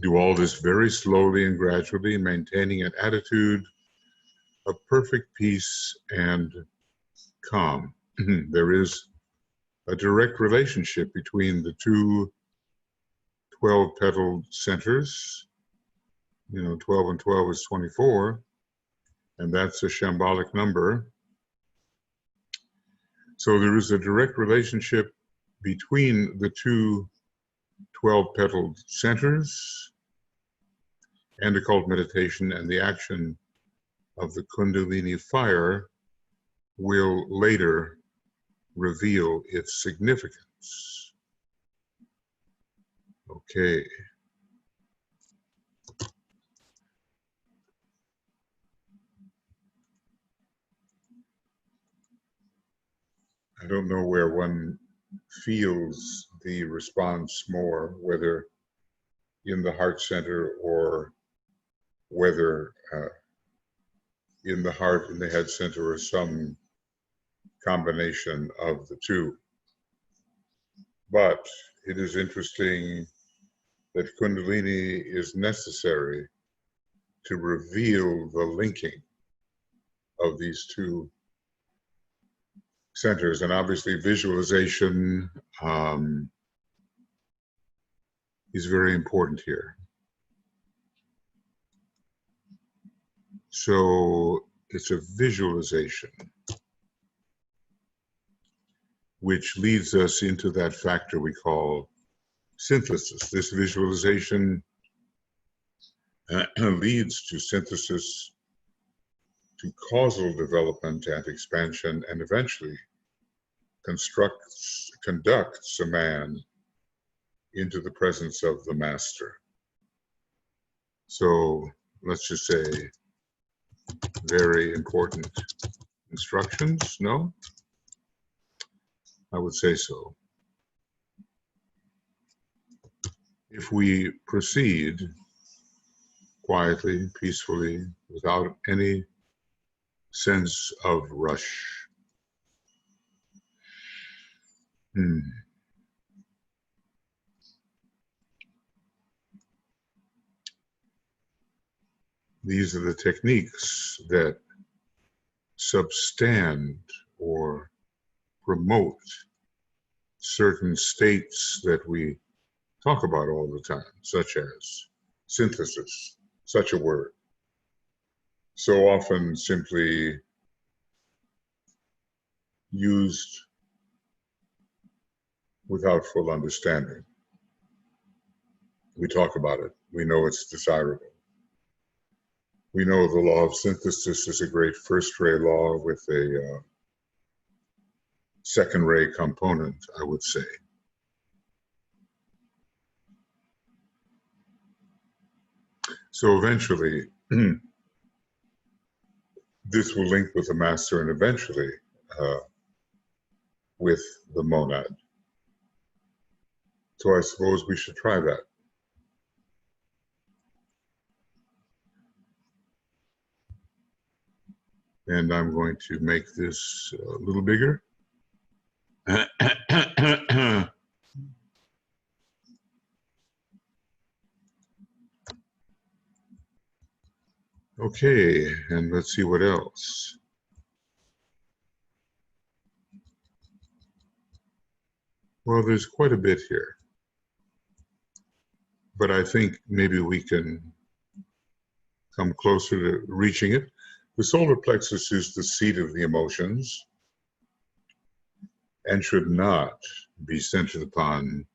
Do all this very slowly and gradually, maintaining an attitude of perfect peace and calm. There is a direct relationship between the two 12-petaled centers. 12 and 12 is 24, and that's a shambolic number. So there is a direct relationship between the two 12-petaled centers and occult meditation, and the action of the Kundalini fire will later reveal its significance. Okay. I don't know where one feels the response more, whether in the heart center or whether in the heart, in the head center, or some combination of the two. But it is interesting that Kundalini is necessary to reveal the linking of these two centers. And obviously visualization is very important here. So it's a visualization which leads us into that factor we call synthesis. This visualization leads to synthesis, to causal development and expansion, and eventually conducts a man into the presence of the master. So let's just say very important instructions, no? I would say so. If we proceed quietly, peacefully, without any sense of rush. These are the techniques that substand or promote certain states that we talk about all the time, such as synthesis, such a word, so often simply used without full understanding. We talk about it. We know it's desirable. We know the law of synthesis is a great first-ray law with a second-ray component, I would say. So eventually, this will link with the master and eventually with the monad. So I suppose we should try that. And I'm going to make this a little bigger. Okay, and let's see what else. Well, there's quite a bit here, but I think maybe we can come closer to reaching it. The solar plexus is the seat of the emotions and should not be centered upon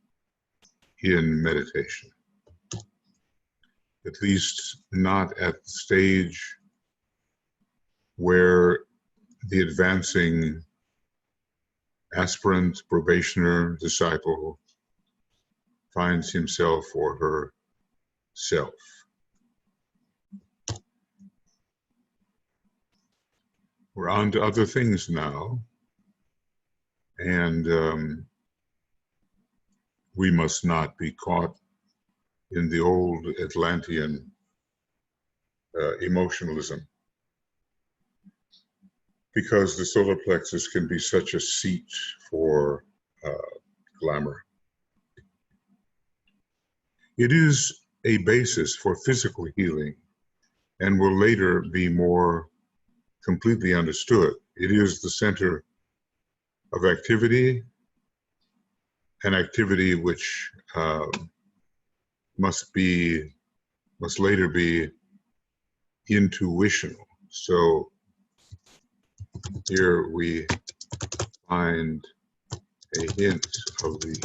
in meditation. At least not at the stage where the advancing aspirant, probationer, disciple finds himself or herself. We're on to other things now, and we must not be caught in the old Atlantean emotionalism, because the solar plexus can be such a seat for glamour. It is a basis for physical healing and will later be more completely understood. It is the center of activity, an activity which must later be intuitional. So here we find a hint of the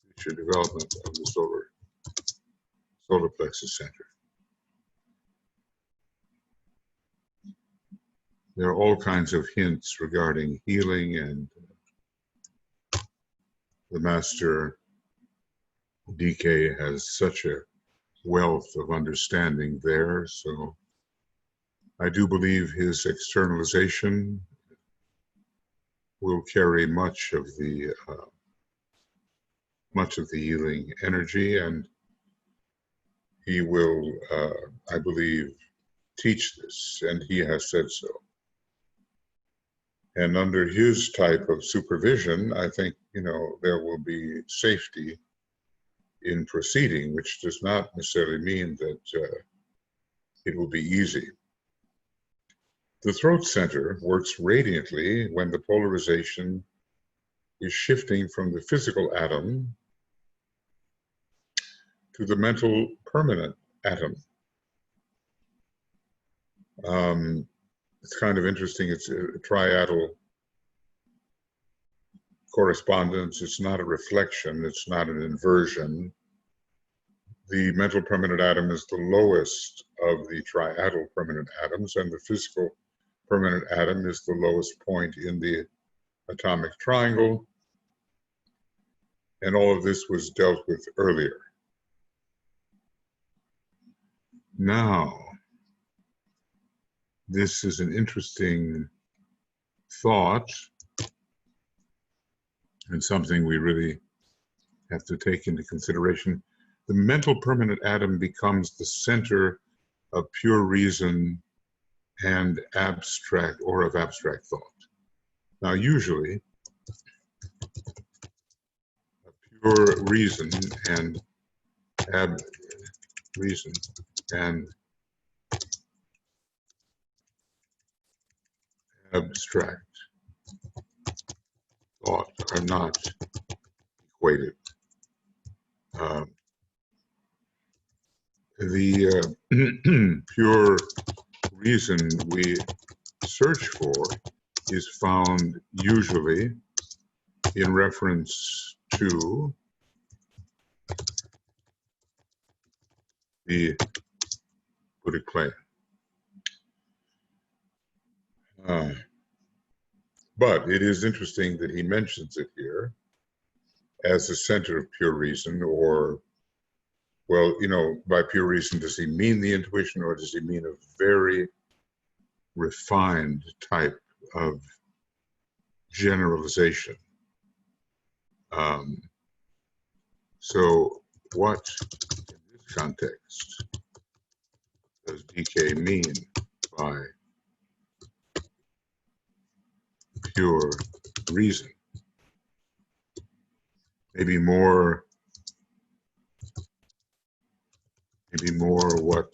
future development of the solar plexus center. There are all kinds of hints regarding healing, and the master DK has such a wealth of understanding there. So I do believe his externalization will carry much of the healing energy, and he will, I believe, teach this, and he has said so. And under his type of supervision, I think, there will be safety in proceeding, which does not necessarily mean that it will be easy. The throat center works radiantly when the polarization is shifting from the physical atom to the mental permanent atom. It's kind of interesting. It's a triadal correspondence. It's not a reflection. It's not an inversion. The mental permanent atom is the lowest of the triadal permanent atoms, and the physical permanent atom is the lowest point in the atomic triangle. And all of this was dealt with earlier. Now, this is an interesting thought, and something we really have to take into consideration. The mental permanent atom becomes the center of pure reason and abstract thought. Now, usually, pure reason and abstract thought are not equated. The pure reason we search for is found usually in reference to the Buddhic claim. But it is interesting that he mentions it here as the center of pure reason, or, well, by pure reason, does he mean the intuition, or does he mean a very refined type of generalization. So what, in this context, does DK mean by pure reason? Maybe more what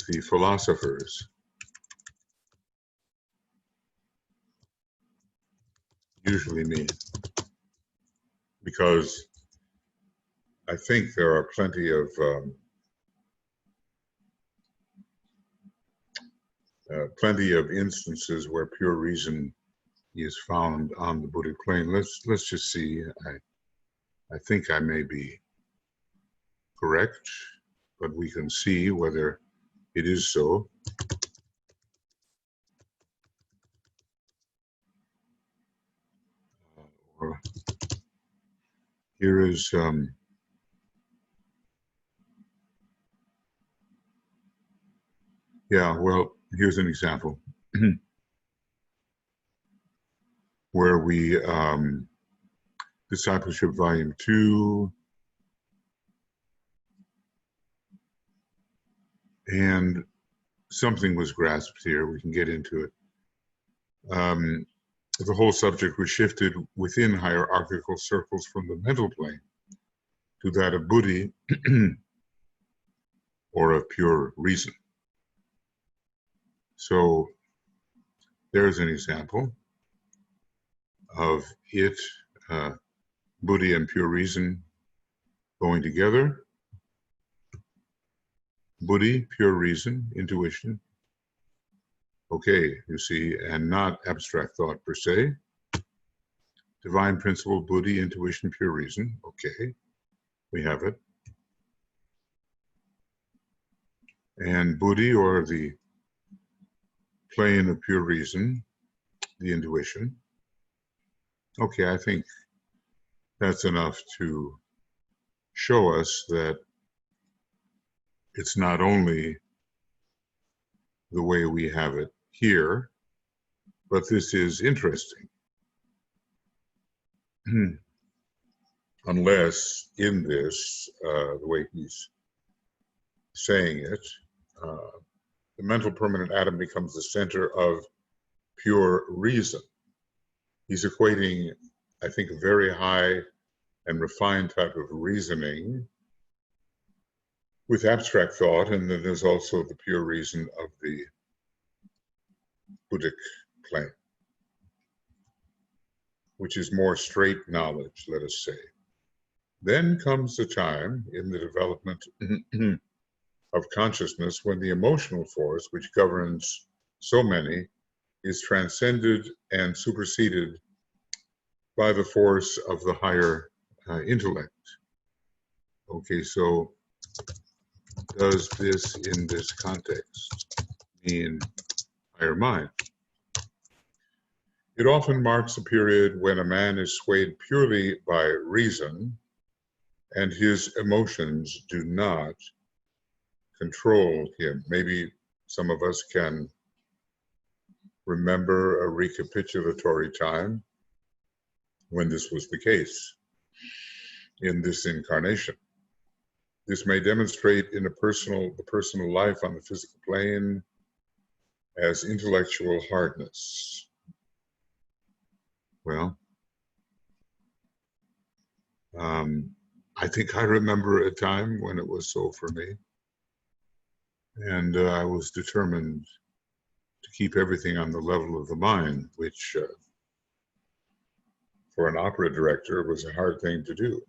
the philosophers usually mean, because I think there are plenty of instances where pure reason is found on the Buddhic plane. Let's just see. I think I may be correct, but we can see whether it is so. Here is here's an example where we Discipleship Volume 2, and something was grasped here. We can get into it. The whole subject was shifted within hierarchical circles from the mental plane to that of buddhi or of pure reason. So there's an example of it, buddhi and pure reason going together. Buddhi, pure reason, intuition. Okay, you see, and not abstract thought per se. Divine principle, buddhi, intuition, pure reason. Okay, we have it. And buddhi, or the plane of pure reason, the intuition. Okay, I think that's enough to show us that it's not only the way we have it here, but this is interesting. Unless in this, the way he's saying it, the mental permanent atom becomes the center of pure reason. He's equating, I think, a very high and refined type of reasoning with abstract thought, and then there's also the pure reason of the Buddhic plane, which is more straight knowledge, let us say. Then comes the time in the development of consciousness when the emotional force, which governs so many, is transcended and superseded by the force of the higher intellect. Okay, so does this, in this context, mean higher mind? It often marks a period when a man is swayed purely by reason and his emotions do not control him. Maybe some of us can remember a recapitulatory time when this was the case in this incarnation. This may demonstrate in the personal life on the physical plane as intellectual hardness. Well, I think I remember a time when it was so for me. And I was determined to keep everything on the level of the mind, which for an opera director was a hard thing to do.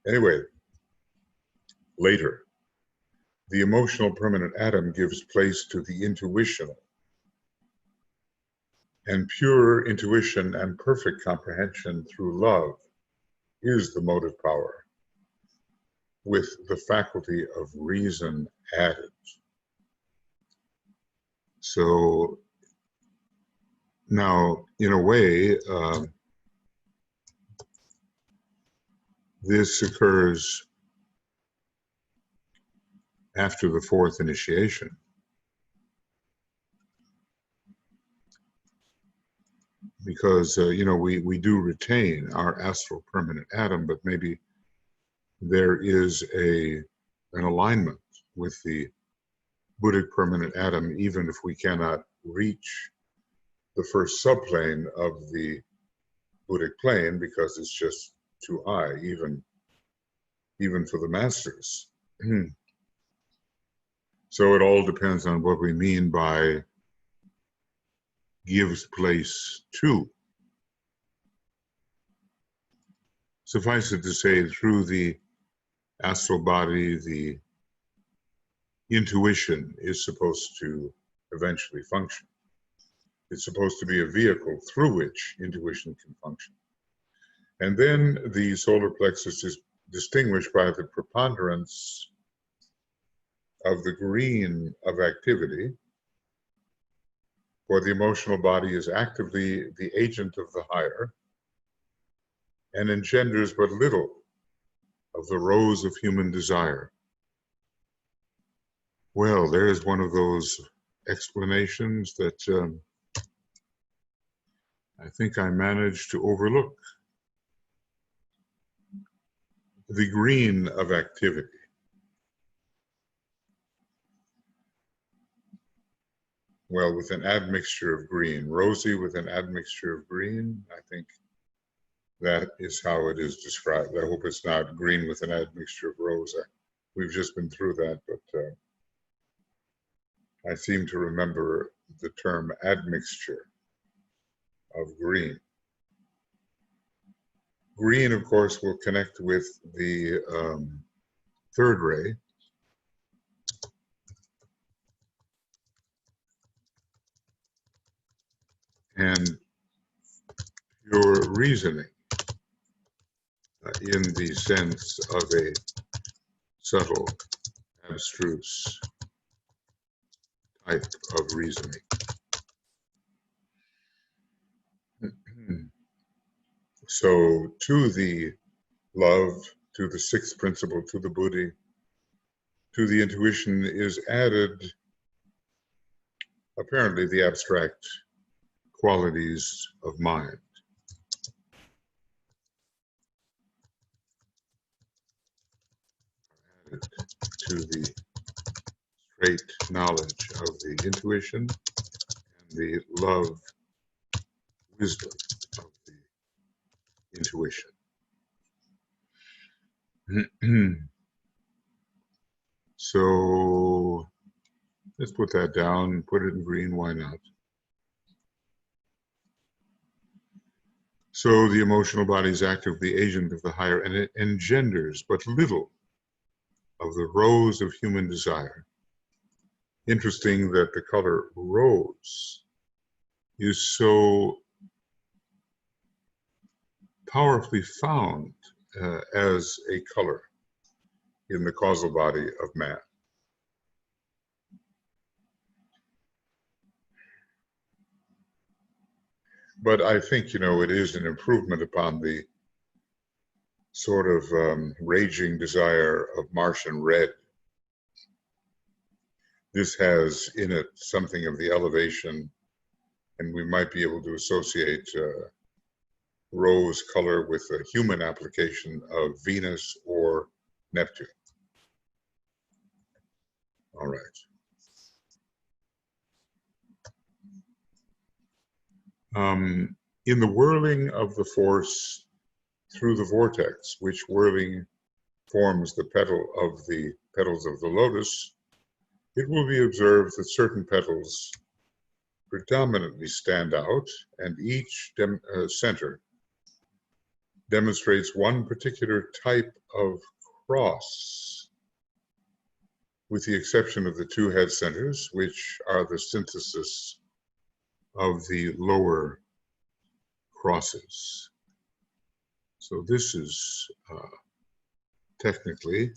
Anyway, later, the emotional permanent atom gives place to the intuitional. And pure intuition and perfect comprehension through love is the motive power, with the faculty of reason added. So now, in a way, this occurs after the fourth initiation. Because, we do retain our astral permanent atom, but maybe there is an alignment with the Buddhic permanent atom, even if we cannot reach the first subplane of the Buddhic plane, because it's just too high, even for the masters. So it all depends on what we mean by gives place to. Suffice it to say, through the astral body, the intuition is supposed to eventually function. It's supposed to be a vehicle through which intuition can function. And then the solar plexus is distinguished by the preponderance of the green of activity, for the emotional body is actively the agent of the higher and engenders but little of the rose of human desire. Well, there is one of those explanations that I think I managed to overlook. The green of activity. Well, with an admixture of green, rosy with an admixture of green, I think that is how it is described. I hope it's not green with an admixture of rose. We've just been through that, but I seem to remember the term admixture of green. Green, of course, will connect with the third ray. And pure reasoning in the sense of a subtle, abstruse type of reasoning. So to the love, to the sixth principle, to the buddhi, to the intuition is added apparently the abstract qualities of mind. Added to the straight knowledge of the intuition and the love, wisdom of the intuition. So let's put that down, put it in green, why not? So the emotional body is actively the agent of the higher, and it engenders but little of the rose of human desire. Interesting that the color rose is so powerfully found as a color in the causal body of man. But I think, it is an improvement upon the sort of raging desire of Martian red. This has in it something of the elevation, and we might be able to associate rose color with a human application of Venus or Neptune. All right. In the whirling of the force through the vortex, which whirling forms the petals of the lotus, it will be observed that certain petals predominantly stand out, and each center demonstrates one particular type of cross, with the exception of the two head centers, which are the synthesis of the lower crosses. So this is technically,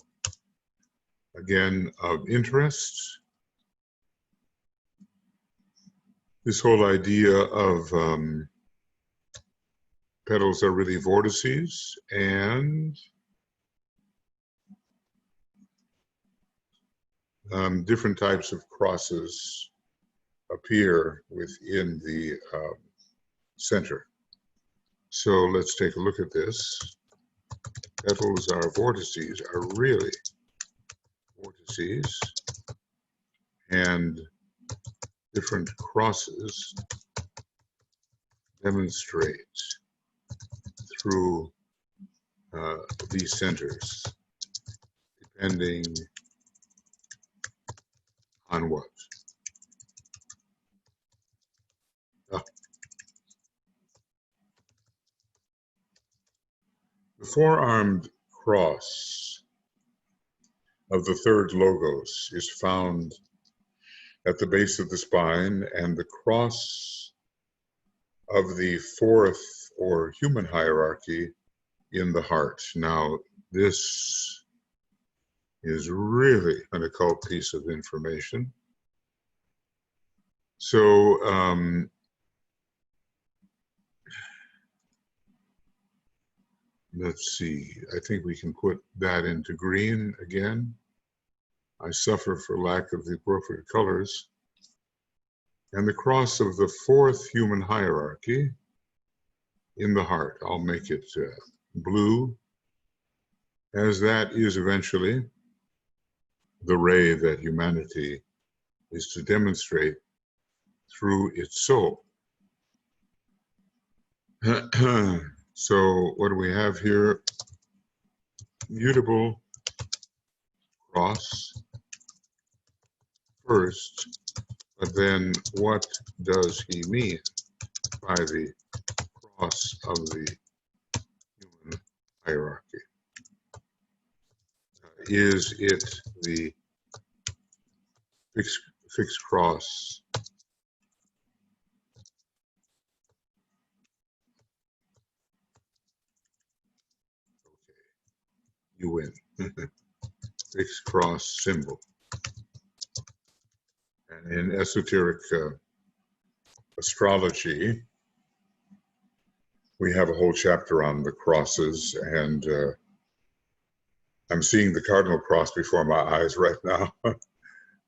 again, of interest. This whole idea of petals are really vortices, and different types of crosses appear within the center. So let's take a look at this. Petals are vortices, are really vortices, and different crosses demonstrate through these centers, depending on what? The four-armed cross of the third logos is found at the base of the spine, and the cross of the fourth or human hierarchy in the heart. Now, this is really an occult piece of information. So, let's see, I think we can put that into green again. I suffer for lack of the appropriate colors. And the cross of the fourth human hierarchy in the heart, I'll make it blue, as that is eventually the ray that humanity is to demonstrate through its soul. So what do we have here? Mutable cross first, but then what does he mean by the cross of the human hierarchy? Is it the fixed cross you win. Fixed cross symbol. And in esoteric astrology, we have a whole chapter on the crosses, and I'm seeing the cardinal cross before my eyes right now.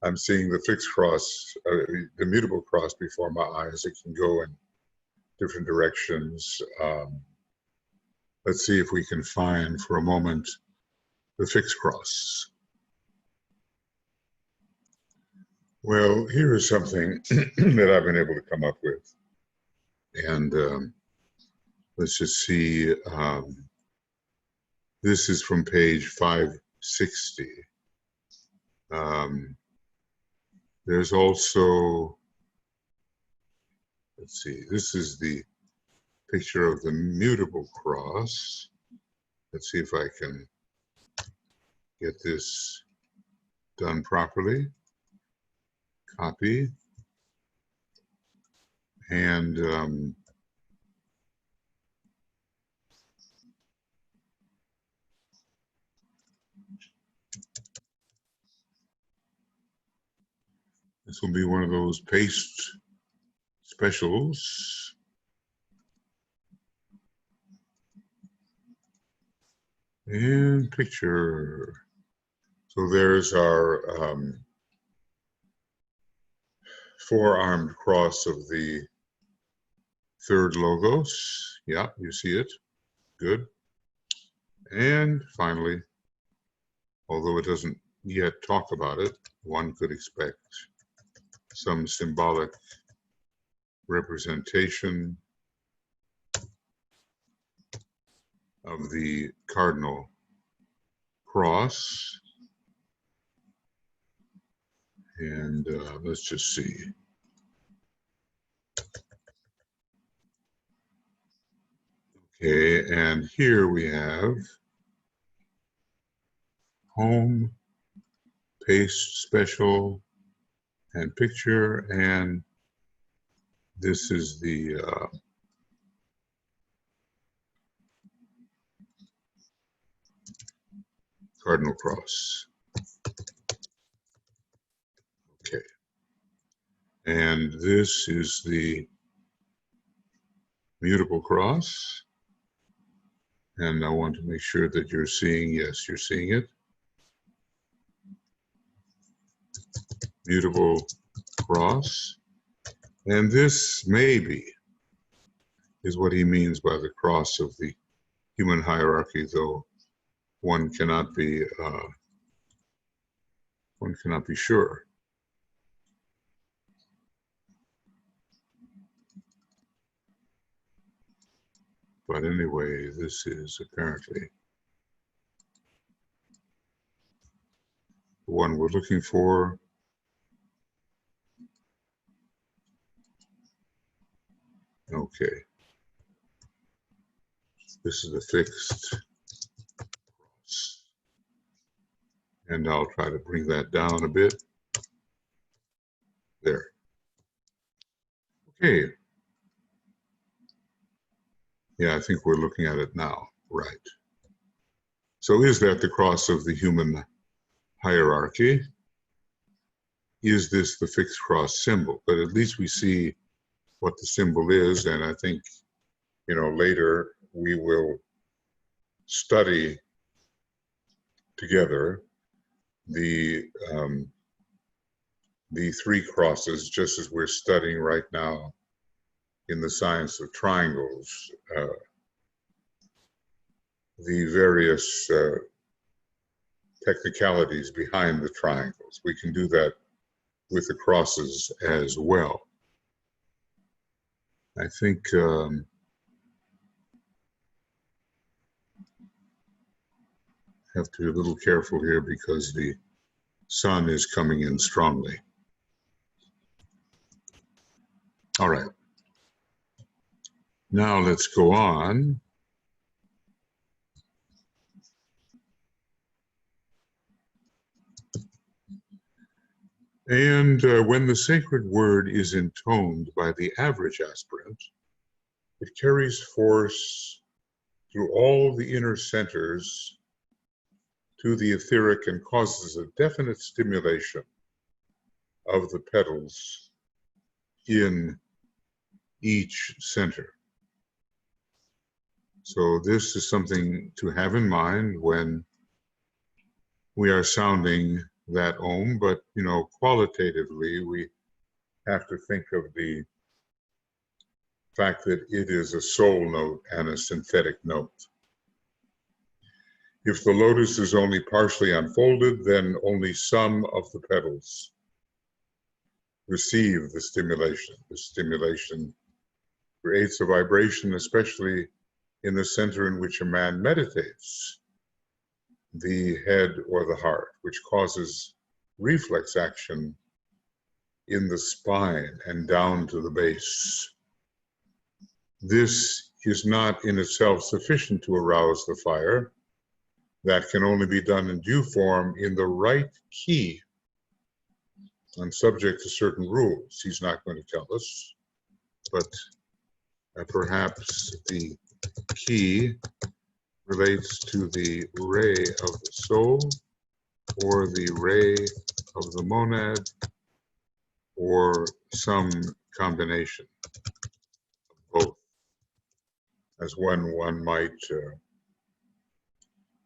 I'm seeing the fixed cross, the mutable cross before my eyes. It can go in different directions. Let's see if we can find for a moment the fixed cross. Well, here is something that I've been able to come up with. And let's just see. This is from page 560. There's also, let's see, this is the picture of the mutable cross. Let's see if I can get this done properly. Copy. And this will be one of those paste specials. And picture. So there's our four-armed cross of the third logos. Yeah, you see it. Good. And finally, although it doesn't yet talk about it, one could expect some symbolic representation of the cardinal cross. And let's just see. Okay, and here we have home, paste special, and picture, and this is the cardinal cross. Okay, and this is the mutable cross, and I want to make sure that you're seeing, yes, you're seeing it. mutable cross. And this maybe is what he means by the cross of the human hierarchy, though one cannot be sure. But anyway, this is apparently the one we're looking for. Okay. This is a fixed cross. And I'll try to bring that down a bit. There. Okay. Yeah, I think we're looking at it now. Right. So is that the cross of the human hierarchy? Is this the fixed cross symbol? But at least we see what the symbol is, and I think, later we will study together the three crosses, just as we're studying right now in the science of triangles, the various technicalities behind the triangles. We can do that with the crosses as well. I think have to be a little careful here because the sun is coming in strongly. All right. Now let's go on. And when the sacred word is intoned by the average aspirant, it carries force through all the inner centers to the etheric and causes a definite stimulation of the petals in each center. So this is something to have in mind when we are sounding that Om, but qualitatively we have to think of the fact that it is a soul note and a synthetic note. If the lotus is only partially unfolded, then only some of the petals receive the stimulation. The stimulation creates a vibration, especially in the center in which a man meditates, the head or the heart, which causes reflex action in the spine and down to the base. This is not in itself sufficient to arouse the fire. That can only be done in due form in the right key and subject to certain rules. He's not going to tell us, but perhaps the key relates to the ray of the soul, or the ray of the monad, or some combination of both. As one might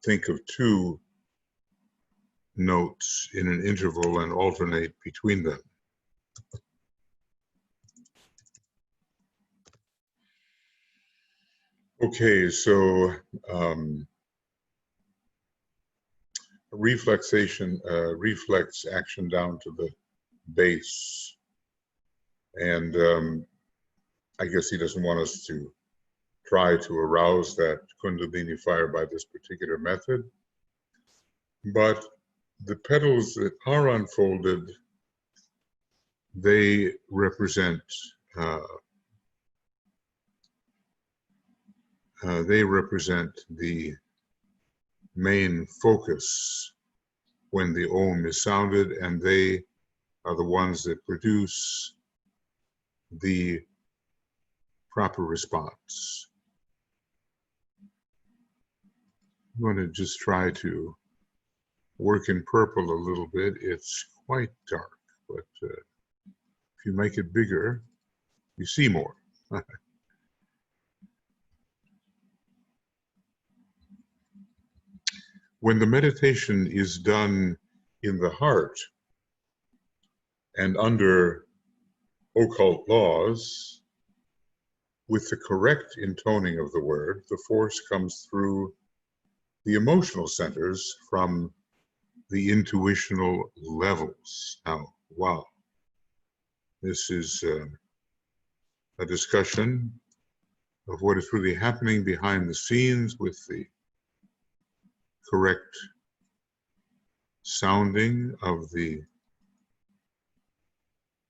think of two notes in an interval and alternate between them. Okay, so reflex action down to the base. And I guess he doesn't want us to try to arouse that Kundalini fire by this particular method. But the petals that are unfolded, they represent the main focus when the Om is sounded, and they are the ones that produce the proper response. I'm going to just try to work in purple a little bit. It's quite dark, but if you make it bigger, you see more. When the meditation is done in the heart, And under occult laws, with the correct intoning of the word, the force comes through the emotional centers from the intuitional levels. Now, wow, this is a discussion of what is really happening behind the scenes with the correct sounding of the,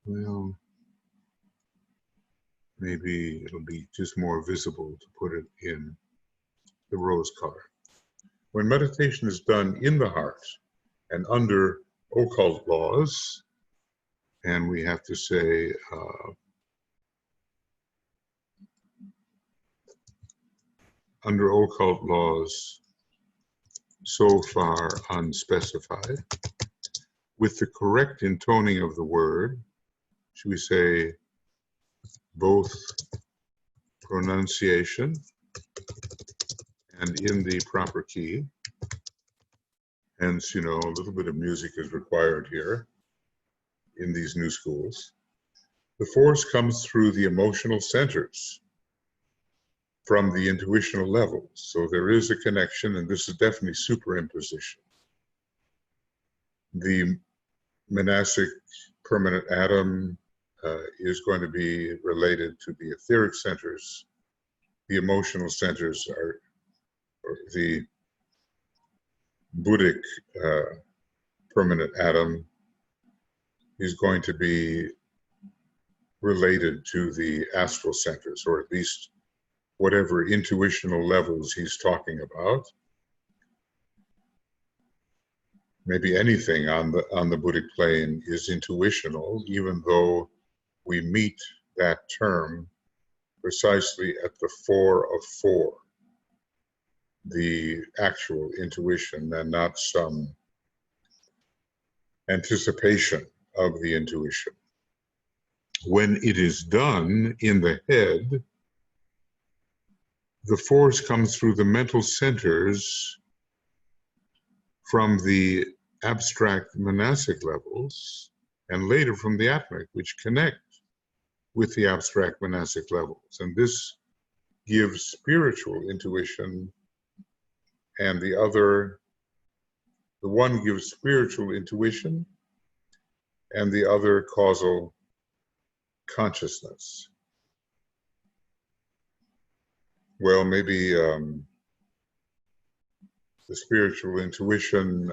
well, maybe it'll be just more visible to put it in the rose color. When meditation is done in the heart and under occult laws, and we have to say under occult laws so far unspecified, with the correct intoning of the word, should we say both pronunciation and in the proper key. Hence, you know, a little bit of music is required here in these new schools. The force comes through the emotional centers from the intuitional levels. So there is a connection, and this is definitely superimposition. The monastic permanent atom is going to be related to the etheric centers. The emotional centers are, or the Buddhic permanent atom is going to be related to the astral centers, or at least whatever intuitional levels he's talking about. Maybe anything on the Buddhic plane is intuitional, even though we meet that term precisely at the 4 of 4, the actual intuition, and not some anticipation of the intuition. When it is done in the head, the force comes through the mental centers from the abstract monastic levels, and later from the atomic, which connect with the abstract monastic levels. And this gives spiritual intuition, and the one gives spiritual intuition, and the other causal consciousness. Well, maybe the spiritual intuition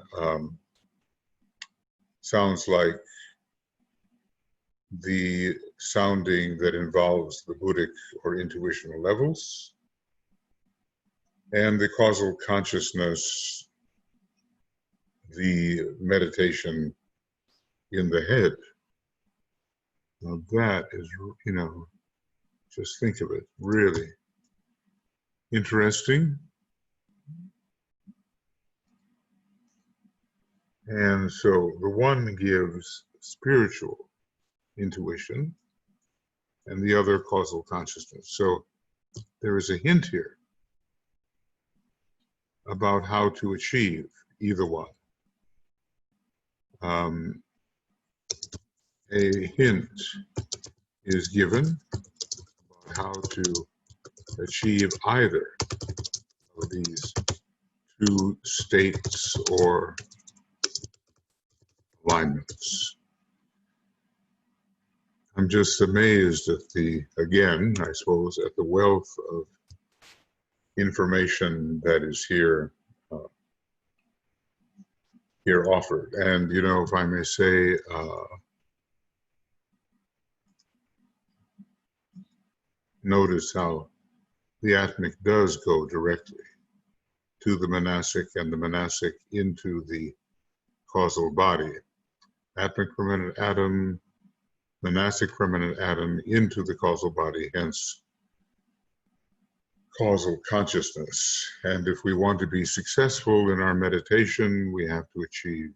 sounds like the sounding that involves the Buddhic or intuitional levels, and the causal consciousness, the meditation in the head. Now that is, you know, just think of it, really interesting. And so the one gives spiritual intuition and the other causal consciousness. So there is a hint here about how to achieve either one. A hint is given about how to achieve either of these two states or alignments. I'm just amazed at again, I suppose, at the wealth of information that is here offered. And, you know, if I may say, notice how the atomic does go directly to the monastic, and the monastic into the causal body. Atomic permanent atom, monastic permanent atom into the causal body, hence causal consciousness. And if we want to be successful in our meditation, we have to achieve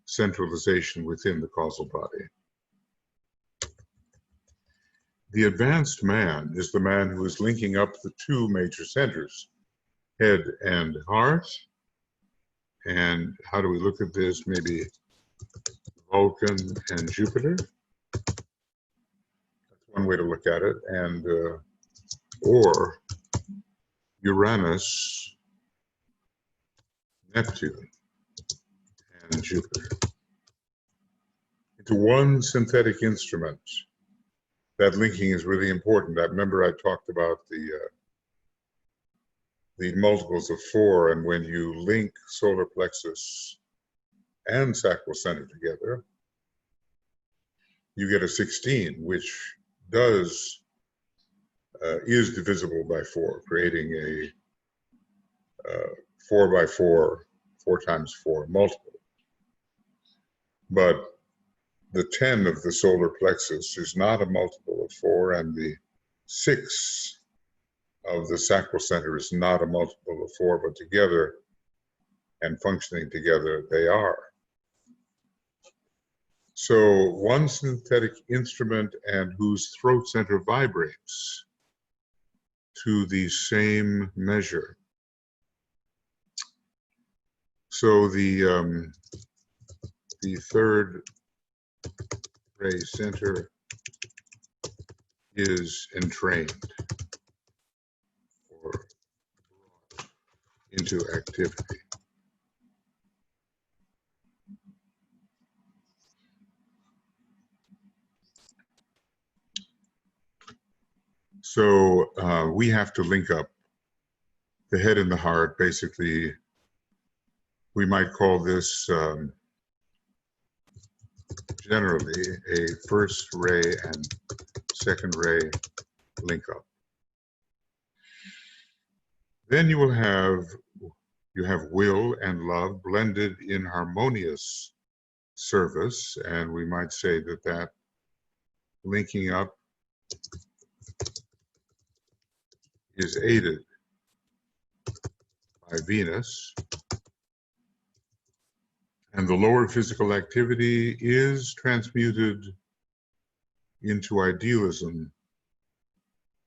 centralization within the causal body. The advanced man is the man who is linking up the two major centers, head and heart. And how do we look at this? Maybe Vulcan and Jupiter. That's one way to look at it. And or Uranus, Neptune, and Jupiter into one synthetic instrument. That linking is really important. I remember I talked about the multiples of 4, and when you link solar plexus and sacral center together, you get a 16, which is divisible by 4, creating a 4 by 4, 4 times 4 multiple. But the 10 of the solar plexus is not a multiple of 4, and the 6 of the sacral center is not a multiple of 4, but together and functioning together they are. So one synthetic instrument and whose throat center vibrates to the same measure. So the third ray center is entrained or brought into activity. So we have to link up the head and the heart. Basically, we might call this generally a first ray and second ray link up. Then you have will and love blended in harmonious service, and we might say that linking up is aided by Venus, and the lower physical activity is transmuted into idealism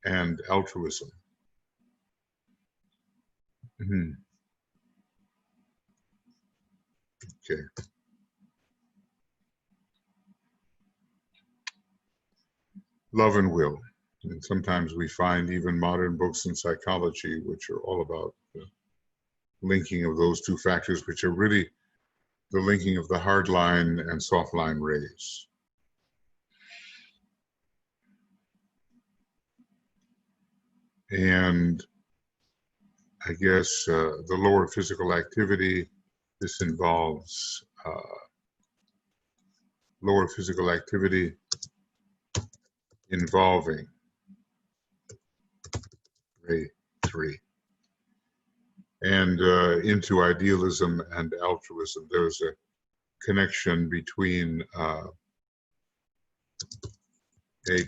and altruism. Okay. Love and will. And sometimes we find even modern books in psychology which are all about the linking of those two factors, which are really the linking of the hard line and soft line rays. And I guess the lower physical activity, this involves lower physical activity involving ray 3. And into idealism and altruism, there's a connection between the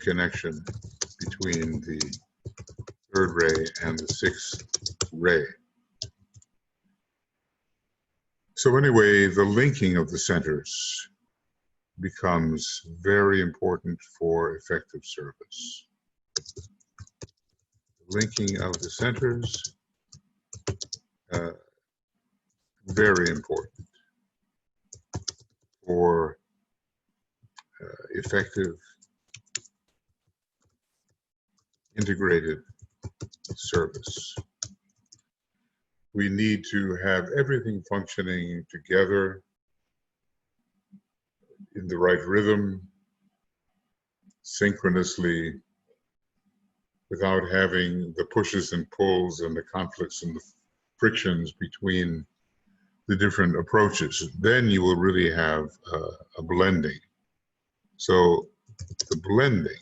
third ray and the sixth ray. So anyway, the linking of the centers becomes very important for effective service. Linking of the centers, very important for effective integrated service. We need to have everything functioning together in the right rhythm, synchronously, without having the pushes and pulls and the conflicts and the frictions between the different approaches. Then you will really have a blending. So the blending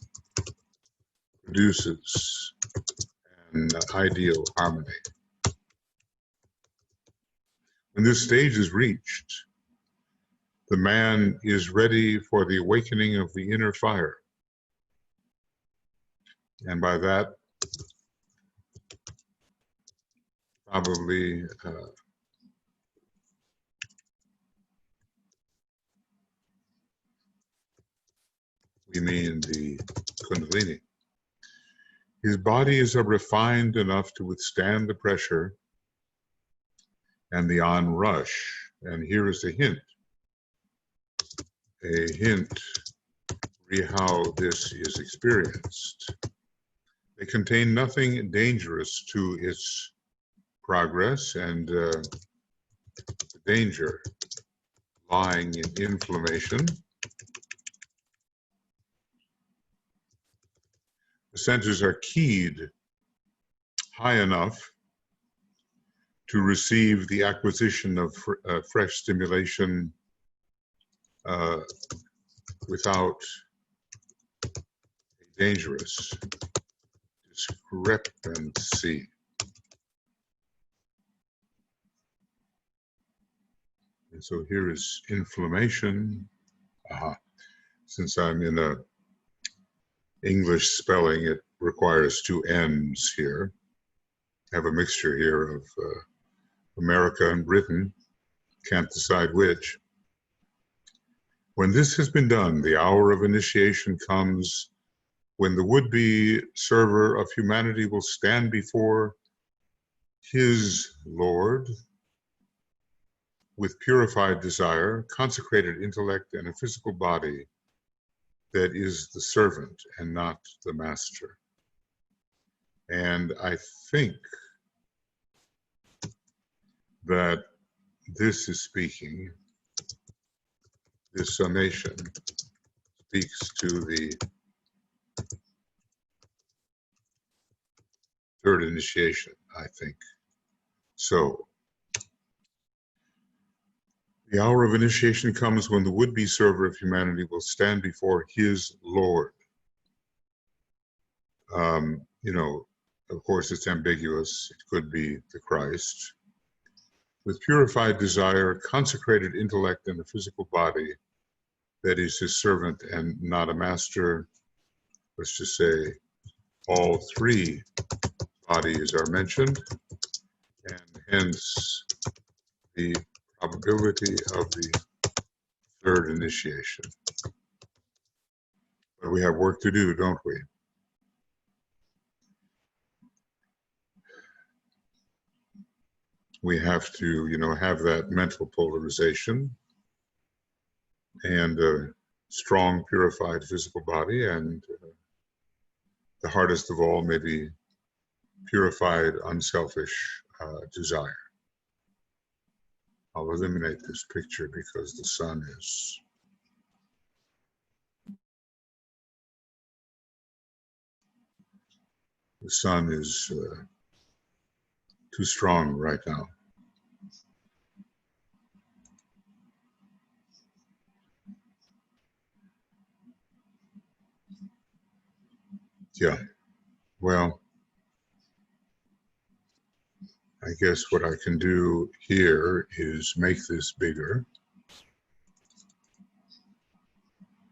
produces an ideal harmony. When this stage is reached, the man is ready for the awakening of the inner fire. And by that, probably we mean the Kundalini. His body is refined enough to withstand the pressure and the onrush. And here is a hint. a hint re how this is experienced. They contain nothing dangerous to its progress, and the danger lying in inflammation. The centers are keyed high enough to receive the acquisition of fresh stimulation without a dangerous discrepancy. And so here is inflammation. Since I'm in a English spelling, it requires two N's here. I have a mixture here of America and Britain. Can't decide which. When this has been done, the hour of initiation comes when the would-be server of humanity will stand before his Lord with purified desire, consecrated intellect, and a physical body that is the servant and not the master. And I think that this is speaking, this summation speaks to the third initiation, I think. So, the hour of initiation comes when the would-be server of humanity will stand before his Lord. Of course, it's ambiguous. It could be the Christ. With purified desire, consecrated intellect, and a physical body that is his servant and not a master. Let's just say all three bodies are mentioned, and hence the probability of the third initiation. But we have work to do, don't we? We have to, have that mental polarization and a strong, purified physical body, and the hardest of all, maybe purified, unselfish desire. I'll eliminate this picture because the sun is too strong right now. Yeah, well, I guess what I can do here is make this bigger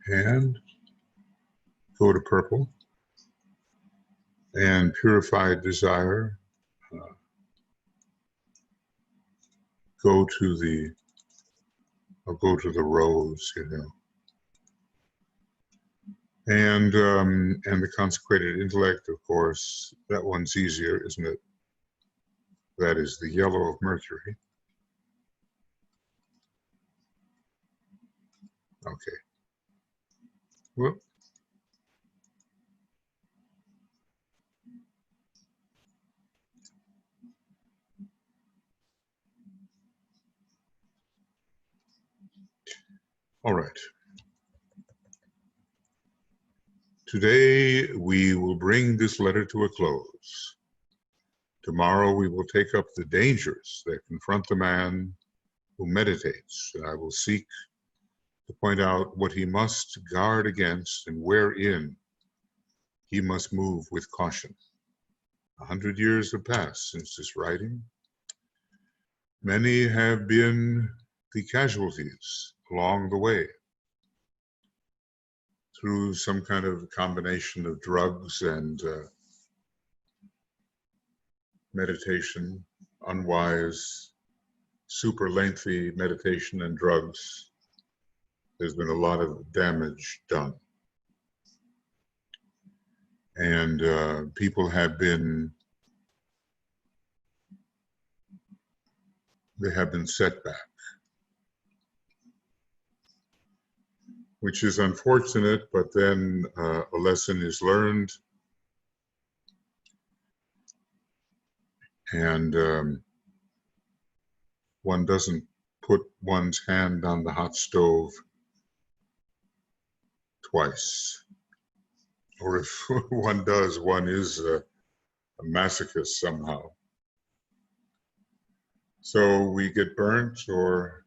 and go to purple and purified desire. I'll go to the rose, and the consecrated intellect, of course, that one's easier, isn't it? That is the yellow of Mercury. Okay. Whoop. All right. Today we will bring this letter to a close. Tomorrow we will take up the dangers that confront the man who meditates. I will seek to point out what he must guard against and wherein he must move with caution. 100 years have passed since this writing. Many have been the casualties along the way through some kind of combination of drugs and meditation, unwise, super lengthy meditation and drugs. There's been a lot of damage done. And people have been set back. which is unfortunate, but then a lesson is learned. And one doesn't put one's hand on the hot stove twice. Or if one does, one is a masochist somehow. So we get burnt or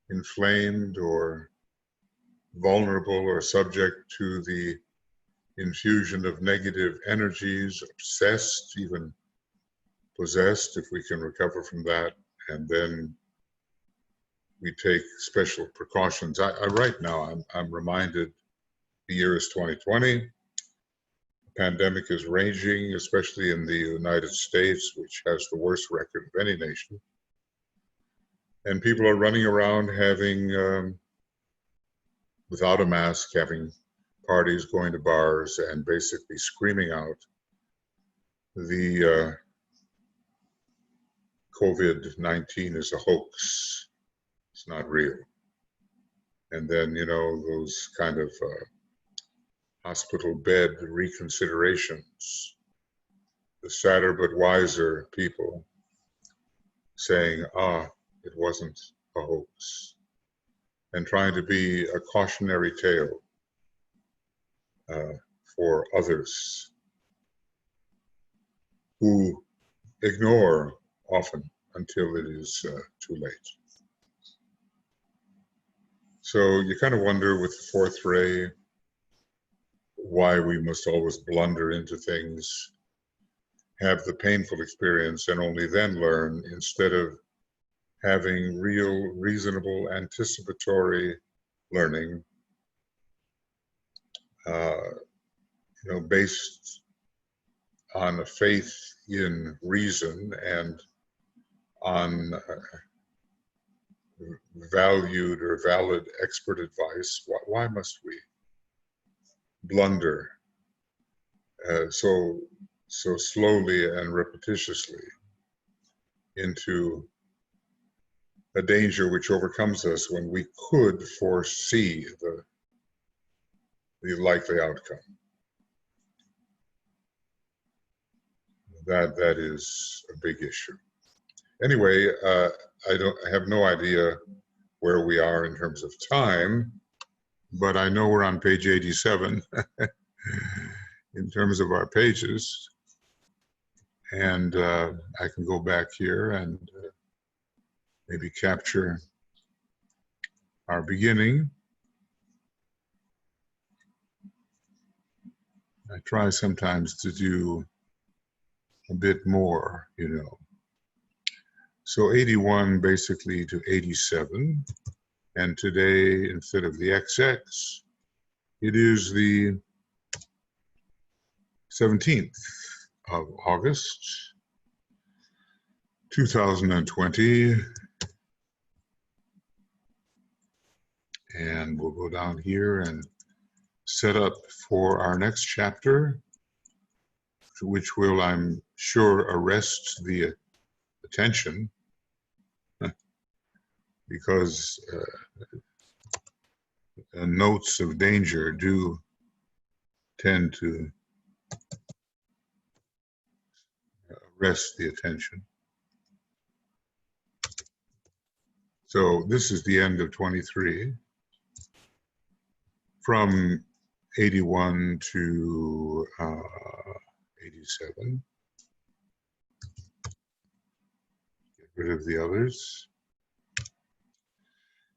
inflamed or vulnerable or subject to the infusion of negative energies, obsessed, even possessed, if we can recover from that. And then we take special precautions. Right now, I'm reminded the year is 2020. The pandemic is raging, especially in the United States, which has the worst record of any nation. And people are running around having, without a mask, having parties, going to bars, and basically screaming out the COVID-19 is a hoax. It's not real. And then, you know, those kind of hospital bed reconsiderations, the sadder but wiser people saying, it wasn't a hoax, and trying to be a cautionary tale for others who ignore often until it is too late. So you kind of wonder with the fourth ray why we must always blunder into things, have the painful experience, and only then learn, instead of having real, reasonable, anticipatory learning, you know, based on a faith in reason and on valued or valid expert advice. Why must we blunder so slowly and repetitiously into a danger which overcomes us when we could foresee the likely outcome? That is a big issue. Anyway, I have no idea where we are in terms of time, but I know we're on page 87 in terms of our pages. And I can go back here and maybe capture our beginning. I try sometimes to do a bit more, you know. So 81 basically to 87. And today, instead of the XX, it is the 17th of August, 2020. And we'll go down here and set up for our next chapter, which will, I'm sure, arrest the attention, because notes of danger do tend to arrest the attention. So this is the end of 23. From 81 to 87. Get rid of the others.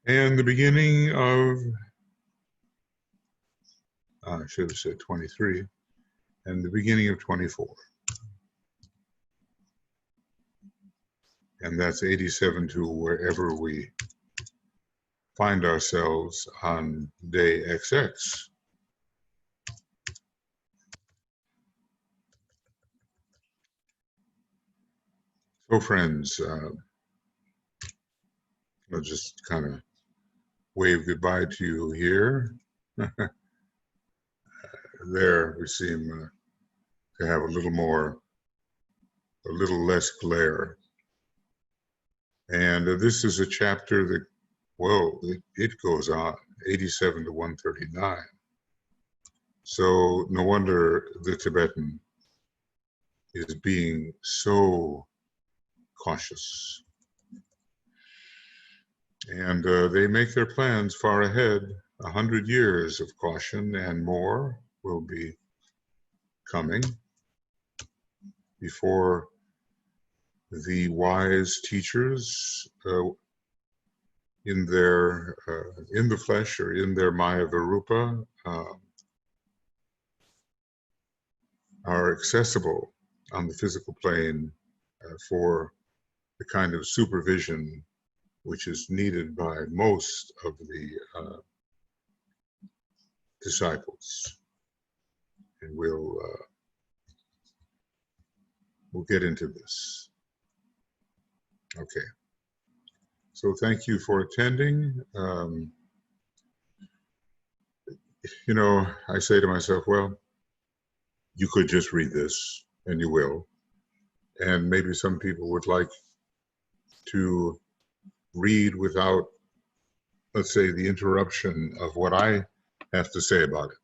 And the beginning of, I should have said 23, and the beginning of 24. And that's 87 to wherever we find ourselves on day XX. So friends, I'll just kind of wave goodbye to you here. There we seem to have a little less glare. And this is a chapter that, whoa, it goes on. 87 to 139. So no wonder the Tibetan is being so cautious. And they make their plans far ahead. 100 years of caution and more will be coming before the wise teachers in the flesh or in their Maya Virupa are accessible on the physical plane for the kind of supervision which is needed by most of the disciples. And we'll get into this. Okay. So thank you for attending. You know, I say to myself, well, you could just read this, and you will. And maybe some people would like to read without, let's say, the interruption of what I have to say about it.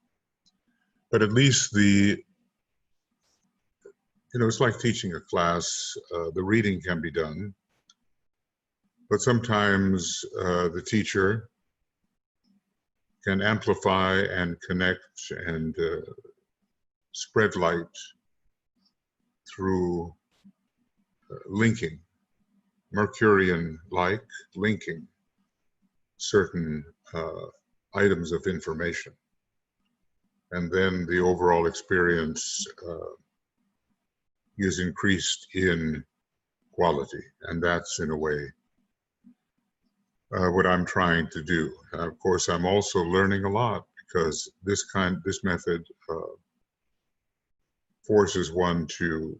But at least it's like teaching a class. The reading can be done, but sometimes the teacher can amplify and connect and spread light through linking, Mercurian-like linking certain items of information. And then the overall experience is increased in quality. And that's, in a way, what I'm trying to do. Of course, I'm also learning a lot, because this method forces one to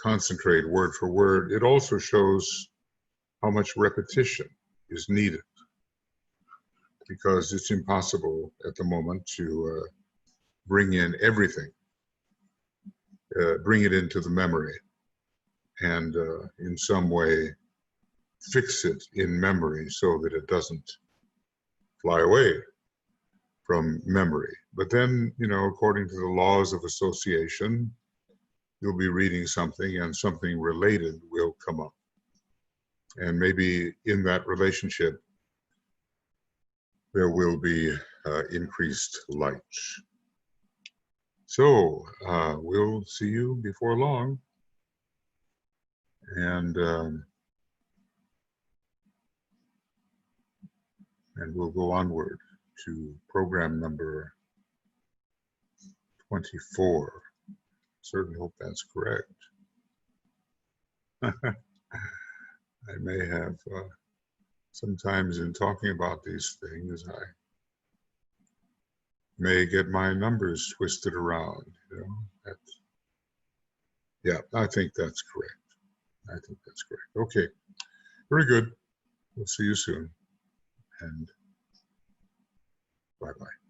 concentrate word for word. It also shows how much repetition is needed, because it's impossible at the moment to bring in everything, bring it into the memory, and in some way fix it in memory so that it doesn't fly away from memory. But then, according to the laws of association, you'll be reading something and something related will come up. And maybe in that relationship, there will be increased light. So we'll see you before long. And we'll go onward to program number 24. Certainly hope that's correct. I may have, sometimes in talking about these things, I may get my numbers twisted around, Yeah, I think that's correct. Okay, very good. We'll see you soon. And bye-bye.